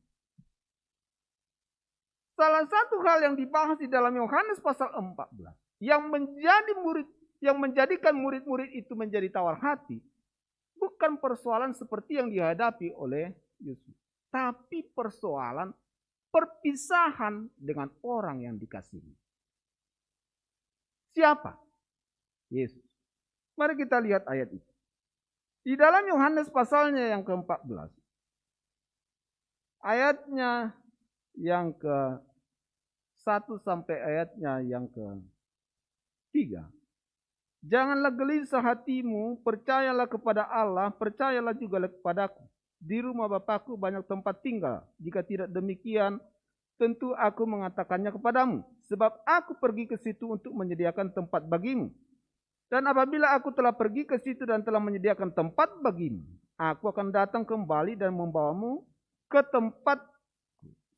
Salah satu hal yang dibahas di dalam Yohanes pasal 14 yang menjadikan murid-murid itu menjadi tawar hati bukan persoalan seperti yang dihadapi oleh Yesus, tapi persoalan perpisahan dengan orang yang dikasihi. Siapa? Yesus. Mari kita lihat ayat itu. Di dalam Yohanes pasalnya yang ke-14. Ayatnya yang ke-1 sampai ayatnya yang ke-3. Janganlah gelisah hatimu, percayalah kepada Allah, percayalah juga kepadaku. Di rumah Bapakku banyak tempat tinggal. Jika tidak demikian, tentu aku mengatakannya kepadamu. Sebab aku pergi ke situ untuk menyediakan tempat bagimu. Dan apabila aku telah pergi ke situ dan telah menyediakan tempat bagimu, aku akan datang kembali dan membawamu ke tempat,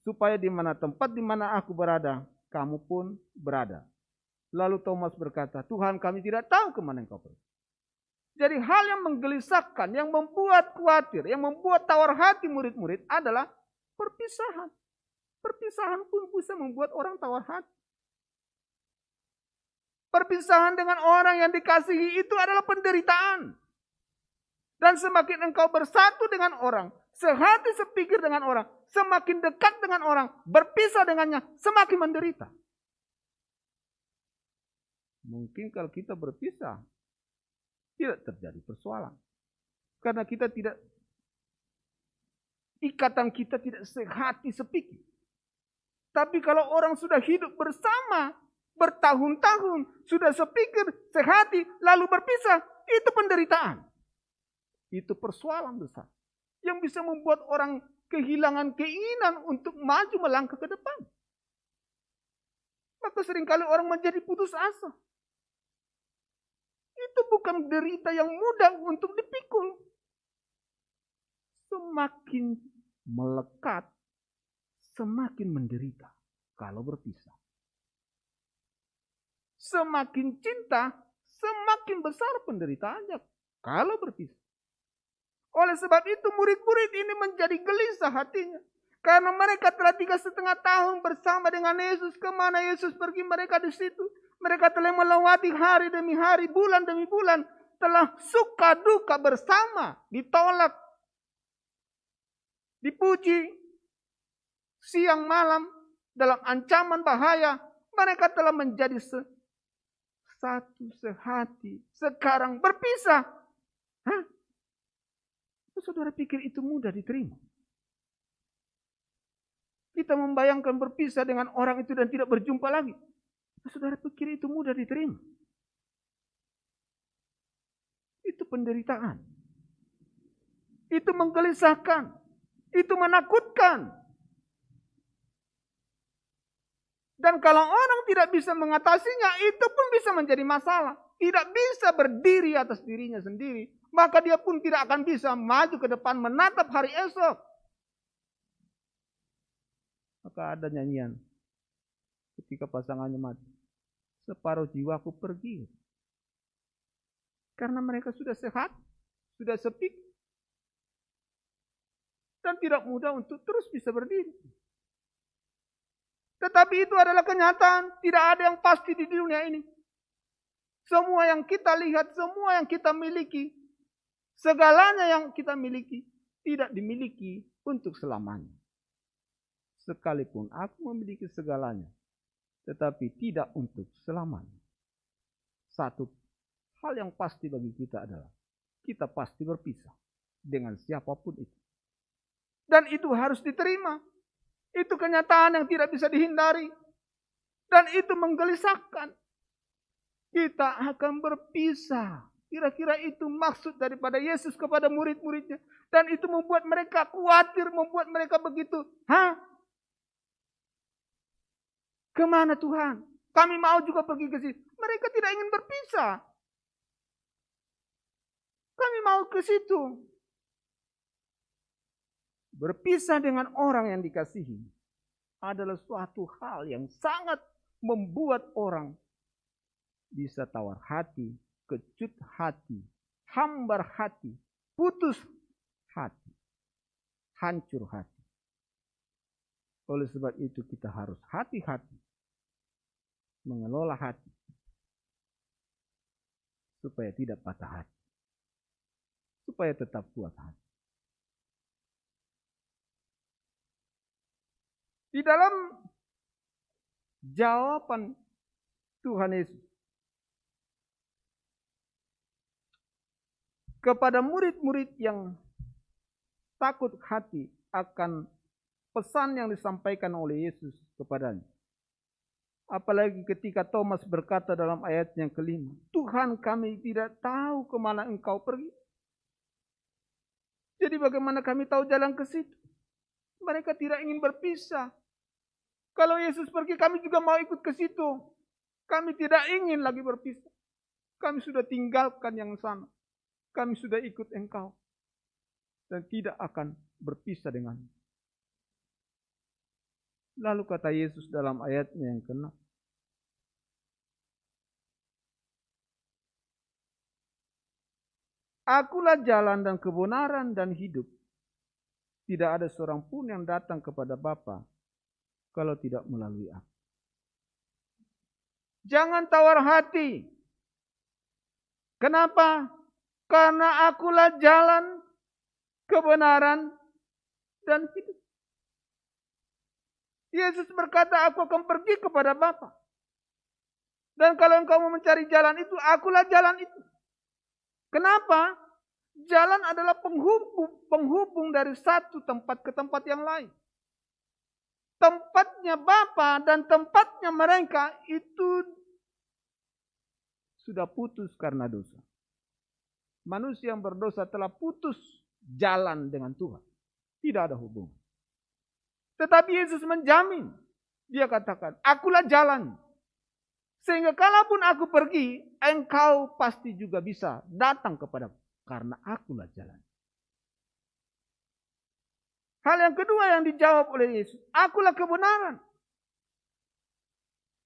supaya di mana tempat di mana aku berada, kamu pun berada. Lalu Thomas berkata, Tuhan, kami tidak tahu kemana engkau pergi. Jadi hal yang menggelisahkan, yang membuat khawatir, yang membuat tawar hati murid-murid adalah perpisahan. Perpisahan pun bisa membuat orang tawar hati. Perpisahan dengan orang yang dikasihi itu adalah penderitaan. Dan semakin engkau bersatu dengan orang, sehati sepikir dengan orang, semakin dekat dengan orang, berpisah dengannya, semakin menderita. Mungkin kalau kita berpisah, tidak terjadi persoalan. Karena kita tidak, ikatan kita tidak sehati sepikir. Tapi kalau orang sudah hidup bersama, bertahun-tahun, sudah sepikir, sehati, lalu berpisah, itu penderitaan. Itu persoalan besar. Yang bisa membuat orang kehilangan keinginan untuk maju melangkah ke depan. Maka seringkali orang menjadi putus asa. Itu bukan derita yang mudah untuk dipikul. Semakin melekat, semakin menderita kalau berpisah. Semakin cinta, semakin besar penderitaannya kalau berpisah. Oleh sebab itu murid-murid ini menjadi gelisah hatinya. Karena mereka telah 3,5 tahun bersama dengan Yesus. Kemana Yesus pergi, mereka di situ. Mereka telah melewati hari demi hari, bulan demi bulan. Telah suka duka bersama, ditolak, dipuji, siang malam, dalam ancaman bahaya. Mereka telah menjadi satu sehati. Sekarang berpisah. Hah? Saudara pikir itu mudah diterima? Kita membayangkan berpisah dengan orang itu dan tidak berjumpa lagi. Saudara pikir itu mudah diterima? Itu penderitaan. Itu menggelisahkan. Itu menakutkan. Dan kalau orang tidak bisa mengatasinya, itu pun bisa menjadi masalah. Tidak bisa berdiri atas dirinya sendiri. Maka dia pun tidak akan bisa maju ke depan menatap hari esok. Maka ada nyanyian ketika pasangannya mati. Separuh jiwaku pergi. Karena mereka sudah sehat, sudah sepi. Dan tidak mudah untuk terus bisa berdiri. Tetapi itu adalah kenyataan. Tidak ada yang pasti di dunia ini. Semua yang kita lihat, semua yang kita miliki, segalanya yang kita miliki tidak dimiliki untuk selamanya. Sekalipun aku memiliki segalanya, tetapi tidak untuk selamanya. Satu hal yang pasti bagi kita adalah kita pasti berpisah dengan siapapun itu. Dan itu harus diterima. Itu kenyataan yang tidak bisa dihindari. Dan itu menggelisahkan. Kita akan berpisah. Kira-kira itu maksud daripada Yesus kepada murid-muridnya. Dan itu membuat mereka khawatir, membuat mereka begitu. Hah? Kemana Tuhan? Kami mau juga pergi ke situ. Mereka tidak ingin berpisah. Kami mau ke situ. Berpisah dengan orang yang dikasihi adalah suatu hal yang sangat membuat orang bisa tawar hati, kecut hati, hambar hati, putus hati, hancur hati. Oleh sebab itu kita harus hati-hati mengelola hati supaya tidak patah hati, supaya tetap kuat hati. Di dalam jawaban Tuhan Yesus kepada murid-murid yang takut hati akan pesan yang disampaikan oleh Yesus kepadanya. Apalagi ketika Thomas berkata dalam ayat yang kelima, Tuhan kami tidak tahu kemana engkau pergi. Jadi bagaimana kami tahu jalan ke situ? Mereka tidak ingin berpisah. Kalau Yesus pergi kami juga mau ikut ke situ. Kami tidak ingin lagi berpisah. Kami sudah tinggalkan yang sana. Kami sudah ikut engkau. Dan tidak akan berpisah dengan. Lalu kata Yesus dalam ayatnya yang ke-6. Akulah jalan dan kebenaran dan hidup. Tidak ada seorang pun yang datang kepada Bapa kalau tidak melalui aku. Jangan tawar hati. Kenapa? Karena akulah jalan, kebenaran, dan hidup. Yesus berkata, aku akan pergi kepada Bapa. Dan kalau engkau mau mencari jalan itu, akulah jalan itu. Kenapa? Jalan adalah penghubung dari satu tempat ke tempat yang lain. Tempatnya Bapa dan tempatnya mereka itu sudah putus karena dosa. Manusia yang berdosa telah putus jalan dengan Tuhan. Tidak ada hubungan. Tetapi Yesus menjamin. Dia katakan, akulah jalan. Sehingga kalaupun aku pergi, engkau pasti juga bisa datang kepadaku. Karena akulah jalan. Hal yang kedua yang dijawab oleh Yesus, akulah kebenaran.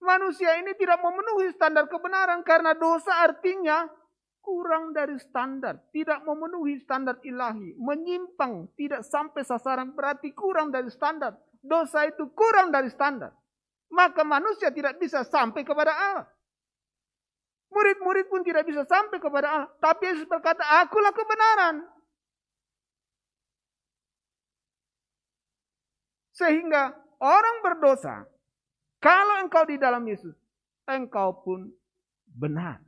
Manusia ini tidak memenuhi standar kebenaran karena dosa artinya kurang dari standar. Tidak memenuhi standar ilahi. Menyimpang, tidak sampai sasaran berarti kurang dari standar. Dosa itu kurang dari standar. Maka manusia tidak bisa sampai kepada Allah. Murid-murid pun tidak bisa sampai kepada Allah. Tapi Yesus berkata, akulah kebenaran. Sehingga orang berdosa, kalau engkau di dalam Yesus, engkau pun benar.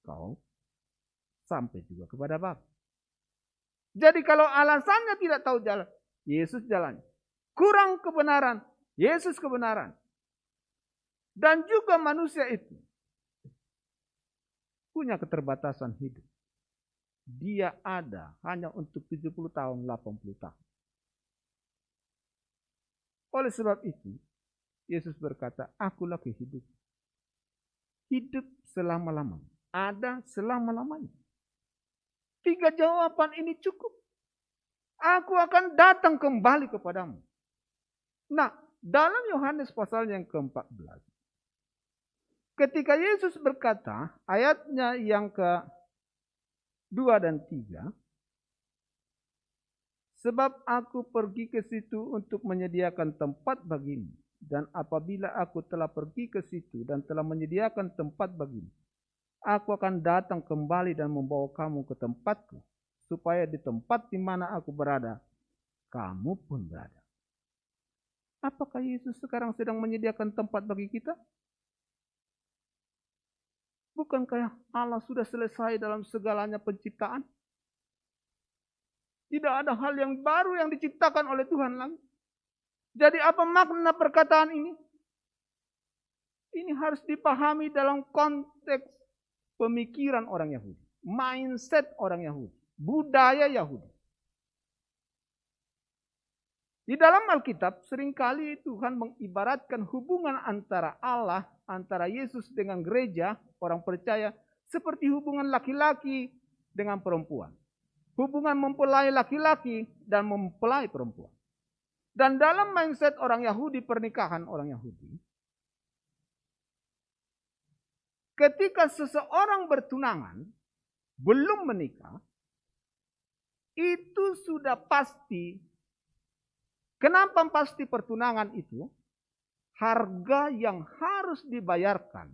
Kau sampai juga kepada Bapa. Jadi kalau alasannya tidak tahu jalan, Yesus jalan. Kurang kebenaran, Yesus kebenaran. Dan juga manusia itu punya keterbatasan hidup. Dia ada hanya untuk 70 tahun, 80 tahun. Oleh sebab itu, Yesus berkata, akulah kehidupan. Hidup selama-lamanya. Ada selama-lamanya. 3 jawaban ini cukup. Aku akan datang kembali kepadamu. Nah, dalam Yohanes pasal yang ke-14, ketika Yesus berkata, ayatnya yang ke-2 dan 3, sebab aku pergi ke situ untuk menyediakan tempat bagimu. Dan apabila aku telah pergi ke situ dan telah menyediakan tempat bagimu, aku akan datang kembali dan membawa kamu ke tempatku, supaya di tempat di mana aku berada, kamu pun berada. Apakah Yesus sekarang sedang menyediakan tempat bagi kita? Bukankah Allah sudah selesai dalam segalanya penciptaan? Tidak ada hal yang baru yang diciptakan oleh Tuhan lagi. Jadi apa makna perkataan ini? Ini harus dipahami dalam konteks pemikiran orang Yahudi. Mindset orang Yahudi. Budaya Yahudi. Di dalam Alkitab seringkali Tuhan mengibaratkan hubungan antara Allah, antara Yesus dengan gereja, orang percaya, seperti hubungan laki-laki dengan perempuan. Hubungan mempelai laki-laki dan mempelai perempuan. Dan dalam mindset orang Yahudi, pernikahan orang Yahudi, ketika seseorang bertunangan, belum menikah, itu sudah pasti. Kenapa pasti pertunangan itu? Harga yang harus dibayarkan,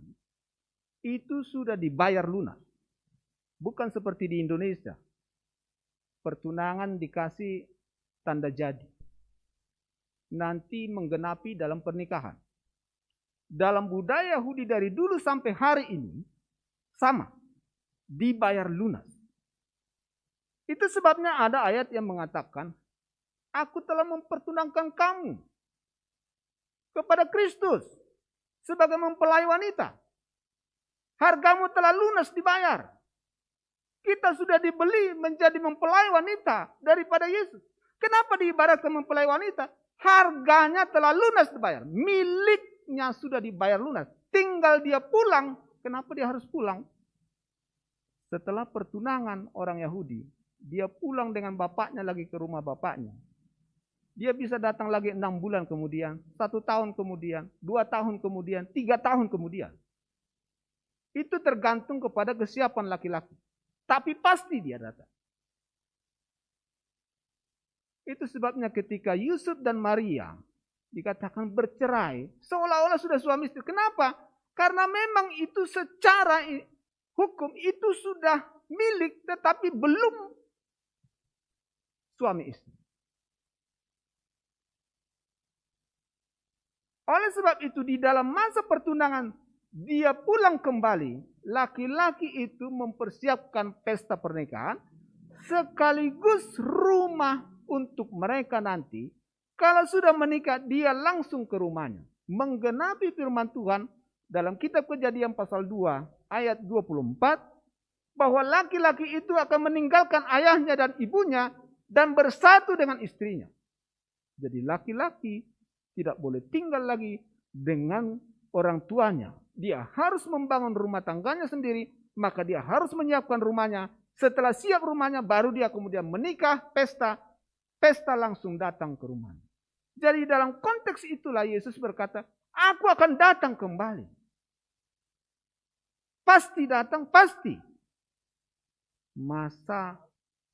itu sudah dibayar lunas. Bukan seperti di Indonesia. Pertunangan dikasih tanda jadi. Nanti menggenapi dalam pernikahan. Dalam budaya Yahudi dari dulu sampai hari ini, sama. Dibayar lunas. Itu sebabnya ada ayat yang mengatakan, aku telah mempertunangkan kamu kepada Kristus sebagai mempelai wanita. Hargamu telah lunas dibayar. Kita sudah dibeli menjadi mempelai wanita daripada Yesus. Kenapa diibaratkan mempelai wanita? Harganya telah lunas dibayar. Miliknya sudah dibayar lunas. Tinggal dia pulang. Kenapa dia harus pulang? Setelah pertunangan orang Yahudi, dia pulang dengan bapaknya lagi ke rumah bapaknya. Dia bisa datang lagi 6 bulan kemudian, 1 tahun kemudian, 2 tahun kemudian, 3 tahun kemudian. Itu tergantung kepada kesiapan laki-laki. Tapi pasti dia datang. Itu sebabnya ketika Yusuf dan Maria dikatakan bercerai, seolah-olah sudah suami istri. Kenapa? Karena memang itu secara hukum itu sudah milik tetapi belum suami istri. Oleh sebab itu di dalam masa pertunangan dia pulang kembali, laki-laki itu mempersiapkan pesta pernikahan sekaligus rumah untuk mereka nanti. Kalau sudah menikah dia langsung ke rumahnya. Menggenapi firman Tuhan dalam kitab Kejadian pasal 2 ayat 24 bahwa laki-laki itu akan meninggalkan ayahnya dan ibunya dan bersatu dengan istrinya. Jadi laki-laki tidak boleh tinggal lagi dengan orang tuanya. Dia harus membangun rumah tangganya sendiri, maka dia harus menyiapkan rumahnya. Setelah siap rumahnya, baru dia kemudian menikah, pesta langsung datang ke rumahnya. Jadi dalam konteks itulah Yesus berkata, aku akan datang kembali. Pasti datang, pasti. Masa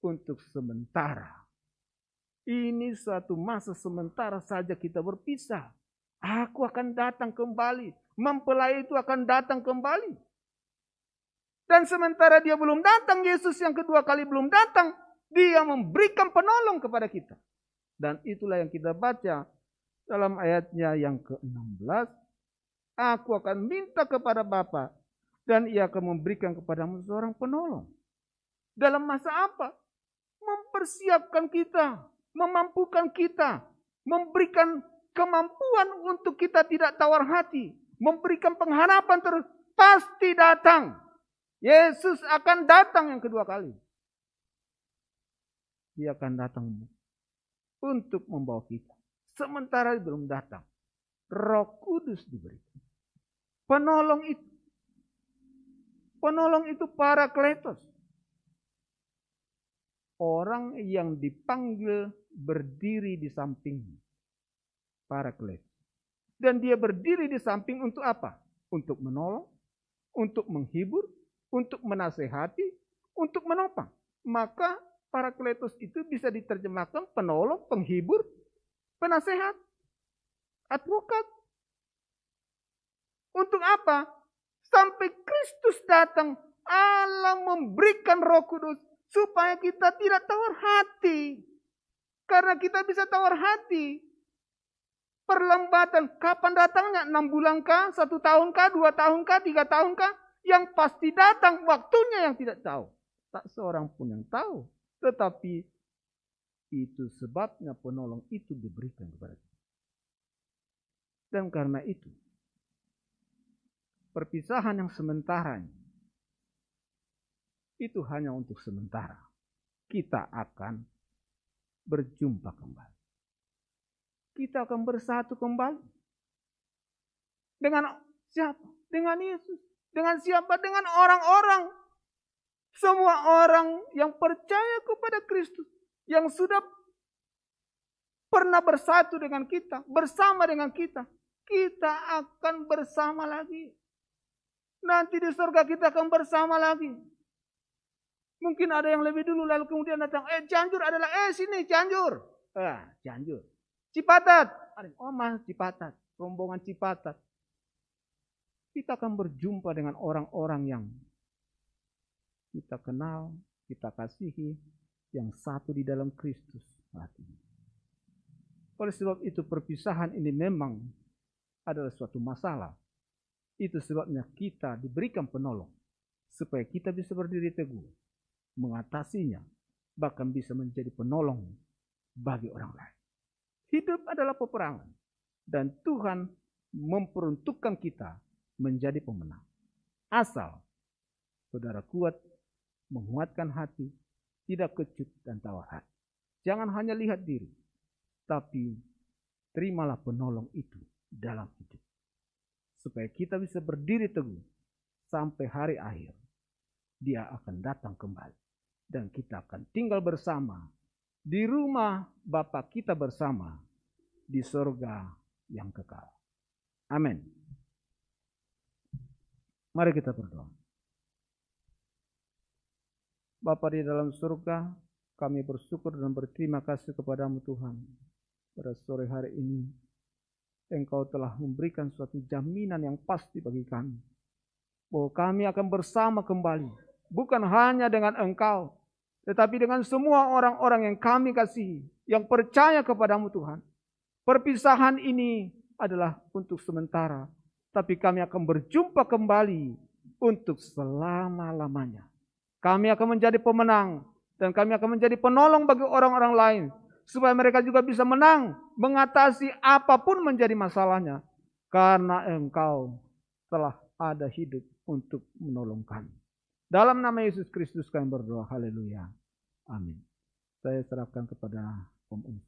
untuk sementara. Ini suatu masa sementara saja kita berpisah. Aku akan datang kembali. Mempelai itu akan datang kembali. Dan sementara dia belum datang, Yesus yang kedua kali belum datang, dia memberikan penolong kepada kita. Dan itulah yang kita baca dalam ayatnya yang ke-16. Aku akan minta kepada Bapa dan ia akan memberikan kepadamu seorang penolong. Dalam masa apa? Mempersiapkan kita. Memampukan kita, memberikan kemampuan untuk kita tidak tawar hati, memberikan pengharapan terus, pasti datang. Yesus akan datang yang kedua kali. Dia akan datang untuk membawa kita. Sementara belum datang, Roh Kudus diberikan. Penolong itu Parakletos. Orang yang dipanggil berdiri di sampingnya. Parakletos. Dan dia berdiri di samping untuk apa? Untuk menolong, untuk menghibur, untuk menasehati, untuk menopang. Maka Parakletos itu bisa diterjemahkan penolong, penghibur, penasehat, advokat. Untuk apa? Sampai Kristus datang, Allah memberikan Roh Kudus supaya kita tidak tawar hati. Karena kita bisa tawar hati. Perlambatan, kapan datangnya? 6 bulan kah? 1 tahun kah? 2 tahun kah? 3 tahun kah? Yang pasti datang, waktunya yang tidak tahu. Tak seorang pun yang tahu. Tetapi itu sebabnya penolong itu diberikan kepada kita. Dan karena itu, perpisahan yang sementara itu hanya untuk sementara. Kita akan berjumpa kembali. Kita akan bersatu kembali. Dengan siapa? Dengan Yesus. Dengan siapa? Dengan orang-orang. Semua orang yang percaya kepada Kristus. Yang sudah pernah bersatu dengan kita. Bersama dengan kita. Kita akan bersama lagi. Nanti di surga kita akan bersama lagi. Mungkin ada yang lebih dulu lalu kemudian datang. Cianjur adalah, sini Cianjur. Cianjur. Cipatat. Mas Cipatat. Rombongan Cipatat. Kita akan berjumpa dengan orang-orang yang kita kenal, kita kasihi, yang satu di dalam Kristus. Oleh sebab itu perpisahan ini memang adalah suatu masalah. Itu sebabnya kita diberikan penolong. Supaya kita bisa berdiri teguh. Mengatasinya. Bahkan bisa menjadi penolong bagi orang lain. Hidup adalah peperangan. Dan Tuhan memperuntukkan kita menjadi pemenang. Asal saudara kuat, menguatkan hati, tidak kecut dan tawar hati. Jangan hanya lihat diri. Tapi terimalah penolong itu dalam hidup. Supaya kita bisa berdiri teguh sampai hari akhir. Dia akan datang kembali. Dan kita akan tinggal bersama di rumah Bapa kita bersama di surga yang kekal. Amin. Mari kita berdoa. Bapa di dalam surga, kami bersyukur dan berterima kasih kepadamu Tuhan. Pada sore hari ini, Engkau telah memberikan suatu jaminan yang pasti bagi kami. bahwa kami akan bersama kembali. Bukan hanya dengan Engkau, tetapi dengan semua orang-orang yang kami kasihi, yang percaya kepadamu Tuhan. Perpisahan ini adalah untuk sementara, tapi kami akan berjumpa kembali untuk selama-lamanya. Kami akan menjadi pemenang dan kami akan menjadi penolong bagi orang-orang lain, supaya mereka juga bisa menang, mengatasi apapun menjadi masalahnya, karena Engkau telah ada hidup untuk menolong kami. Dalam nama Yesus Kristus kami berdoa, haleluya, amin. Saya serahkan kepada Om Uns.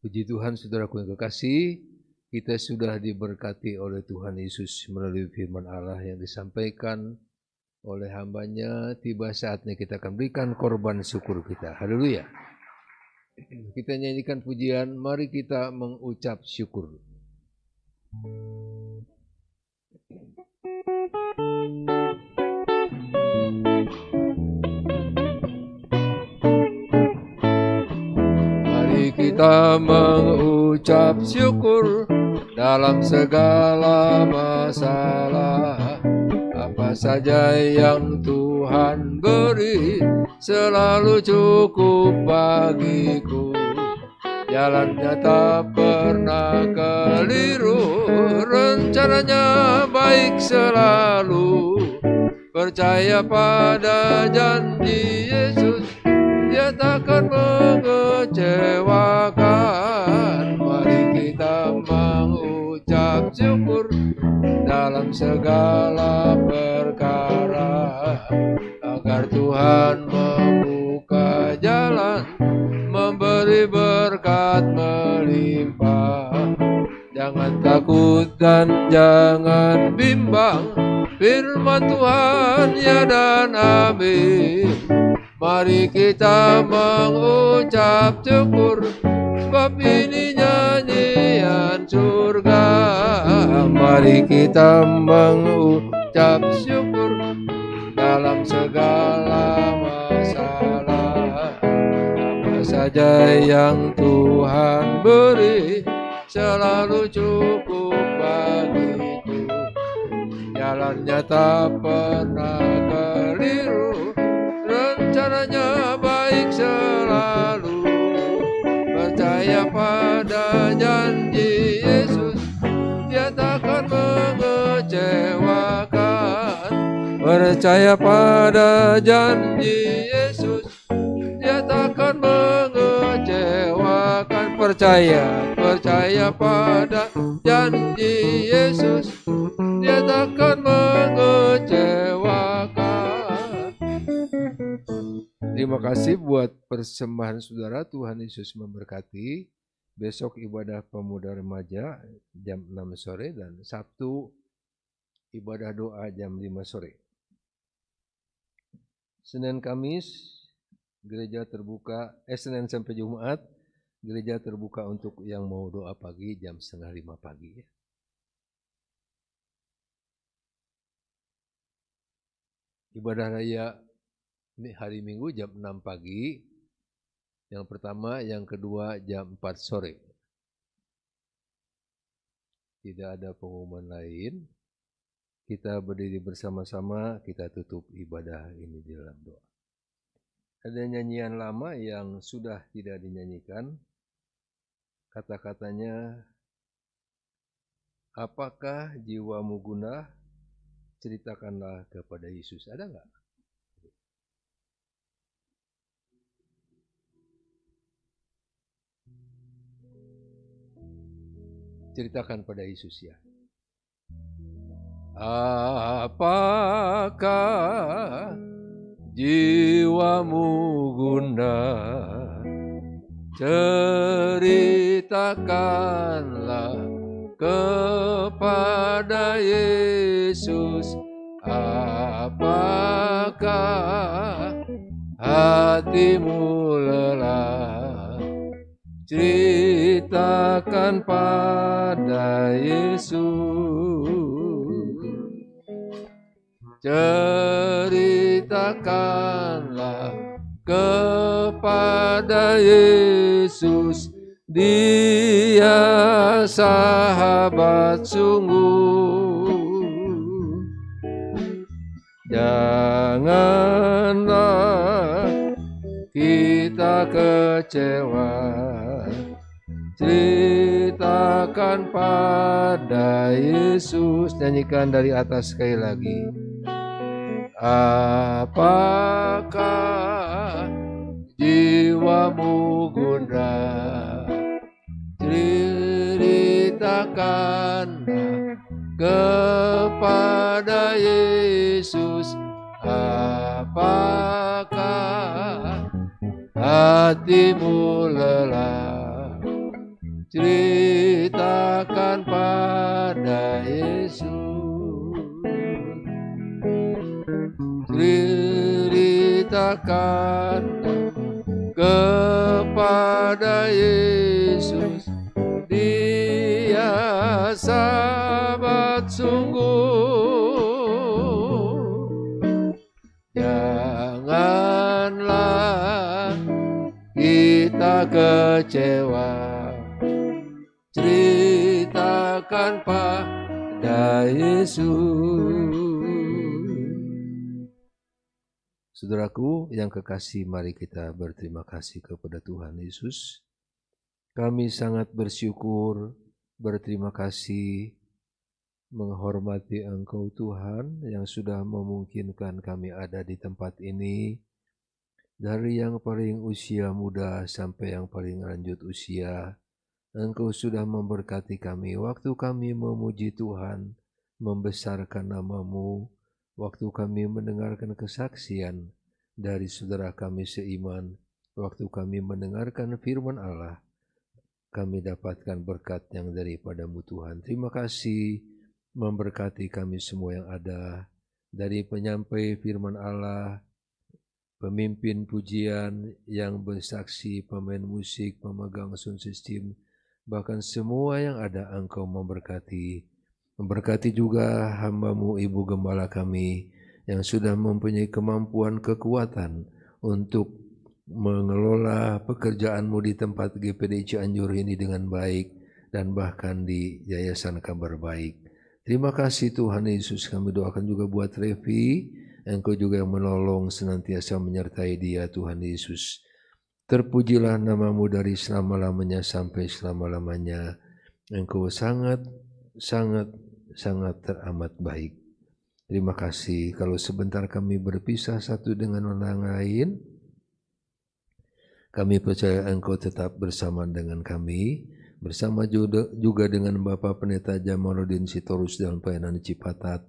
Puji Tuhan, saudaraku yang kekasih, kita sudah diberkati oleh Tuhan Yesus melalui firman Allah yang disampaikan oleh hambanya. Tiba saatnya kita akan berikan korban syukur kita. Haleluya. Kita nyanyikan pujian, mari kita mengucap syukur. Kita mengucap syukur dalam segala masalah. Apa saja yang Tuhan beri selalu cukup bagiku. Jalannya tak pernah keliru, rencananya baik selalu. Percaya pada janji Yesus, Dia takkan mengecewakan. Mari kita mengucap syukur dalam segala perkara, agar Tuhan membuka jalan, memberi berkat melimpah. Jangan takut dan jangan bimbang, firman Tuhan ya dan amin. Mari kita mengucap syukur, sebab ini nyanyian surga. Mari kita mengucap syukur dalam segala masalah. Apa saja yang Tuhan beri selalu cukup bagiku. Jalannya tak pernah keliru, rencananya baik selalu. Percaya pada janji Yesus, Dia takkan mengecewakan. Percaya pada janji Yesus, Dia takkan mengecewakan. Percaya pada janji Yesus, Dia takkan mengecewakan. Terima kasih buat persembahan saudara. Tuhan Yesus memberkati. Besok ibadah pemuda remaja jam 6 sore dan Sabtu ibadah doa jam 5 sore. Senin Kamis gereja terbuka, Senin sampai Jumat gereja terbuka untuk yang mau doa pagi jam 4:30 pagi. Ibadah raya hari Minggu jam 6 pagi, yang pertama, yang kedua jam 4 sore. Tidak ada pengumuman lain. Kita berdiri bersama-sama, kita tutup ibadah ini di dalam doa. Ada nyanyian lama yang sudah tidak dinyanyikan. Kata-katanya, apakah jiwamu gundah? Ceritakanlah kepada Yesus. Ada enggak? Ceritakan pada Yesus ya. Apakah jiwamu gundah? Ceritakanlah kepada Yesus. Apakah hatimu lelah? Ceritakan pada Yesus. ceritakanlah kepada Yesus, Dia sahabat sungguh. Janganlah kita kecewa, ceritakan pada Yesus. Nyanyikan dari atas sekali lagi. Apakah jiwamu gundah? Ceritakanlah kepada Yesus. Apakah hatimu lelah? Ceritakan pada Yesus. Ceritakan kepada Yesus, Dia sahabat sungguh. Janganlah kita kecewa, ceritakan pada Yesus. Saudaraku yang kekasih, mari kita berterima kasih kepada Tuhan Yesus. Kami sangat bersyukur, berterima kasih, menghormati Engkau Tuhan yang sudah memungkinkan kami ada di tempat ini. Dari yang paling usia muda sampai yang paling lanjut usia, Engkau sudah memberkati kami. Waktu kami memuji Tuhan, membesarkan nama-Mu, waktu kami mendengarkan kesaksian dari saudara kami seiman, waktu kami mendengarkan firman Allah, kami dapatkan berkat yang daripada-Mu Tuhan. Terima kasih memberkati kami semua yang ada, dari penyampai firman Allah, pemimpin pujian yang bersaksi, pemain musik, pemegang sound system, bahkan semua yang ada Engkau memberkati. Memberkati juga hamba-Mu Ibu Gembala kami yang sudah mempunyai kemampuan kekuatan untuk mengelola pekerjaan-Mu di tempat GPD Cianjur ini dengan baik dan bahkan di Yayasan Kabar Baik. Terima kasih Tuhan Yesus. Kami doakan juga buat Revi, Engkau juga yang menolong senantiasa menyertai dia Tuhan Yesus. Terpujilah nama-Mu dari selama-lamanya sampai selama-lamanya. Engkau sangat teramat baik. Terima kasih. Kalau sebentar kami berpisah satu dengan orang lain, kami percaya Engkau tetap bersama dengan kami, bersama juga dengan Bapak Pendeta Jamaluddin Sitorus dalam pelayanan Cipatat,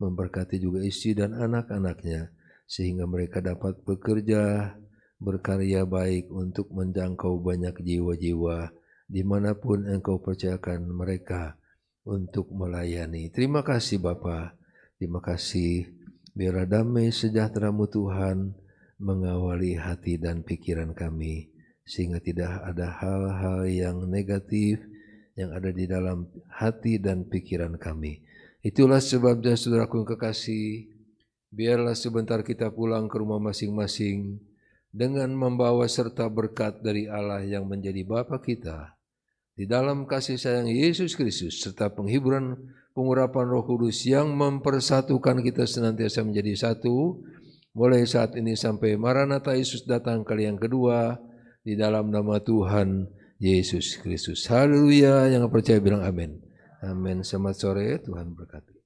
memberkati juga istri dan anak-anaknya, sehingga mereka dapat bekerja, berkarya baik untuk menjangkau banyak jiwa-jiwa, dimanapun Engkau percayakan mereka untuk melayani. Terima kasih Bapa, terima kasih. Biarlah damai sejahtera-Mu Tuhan mengawali hati dan pikiran kami, sehingga tidak ada hal-hal yang negatif yang ada di dalam hati dan pikiran kami. Itulah sebabnya saudaraku yang kekasih, biarlah sebentar kita pulang ke rumah masing-masing dengan membawa serta berkat dari Allah yang menjadi Bapa kita, di dalam kasih sayang Yesus Kristus, serta penghiburan pengurapan Roh Kudus yang mempersatukan kita senantiasa menjadi satu, mulai saat ini sampai Maranatha Yesus datang kali yang kedua, di dalam nama Tuhan Yesus Kristus. Haleluya, yang percaya bilang amin. Amin. Selamat sore, Tuhan berkati.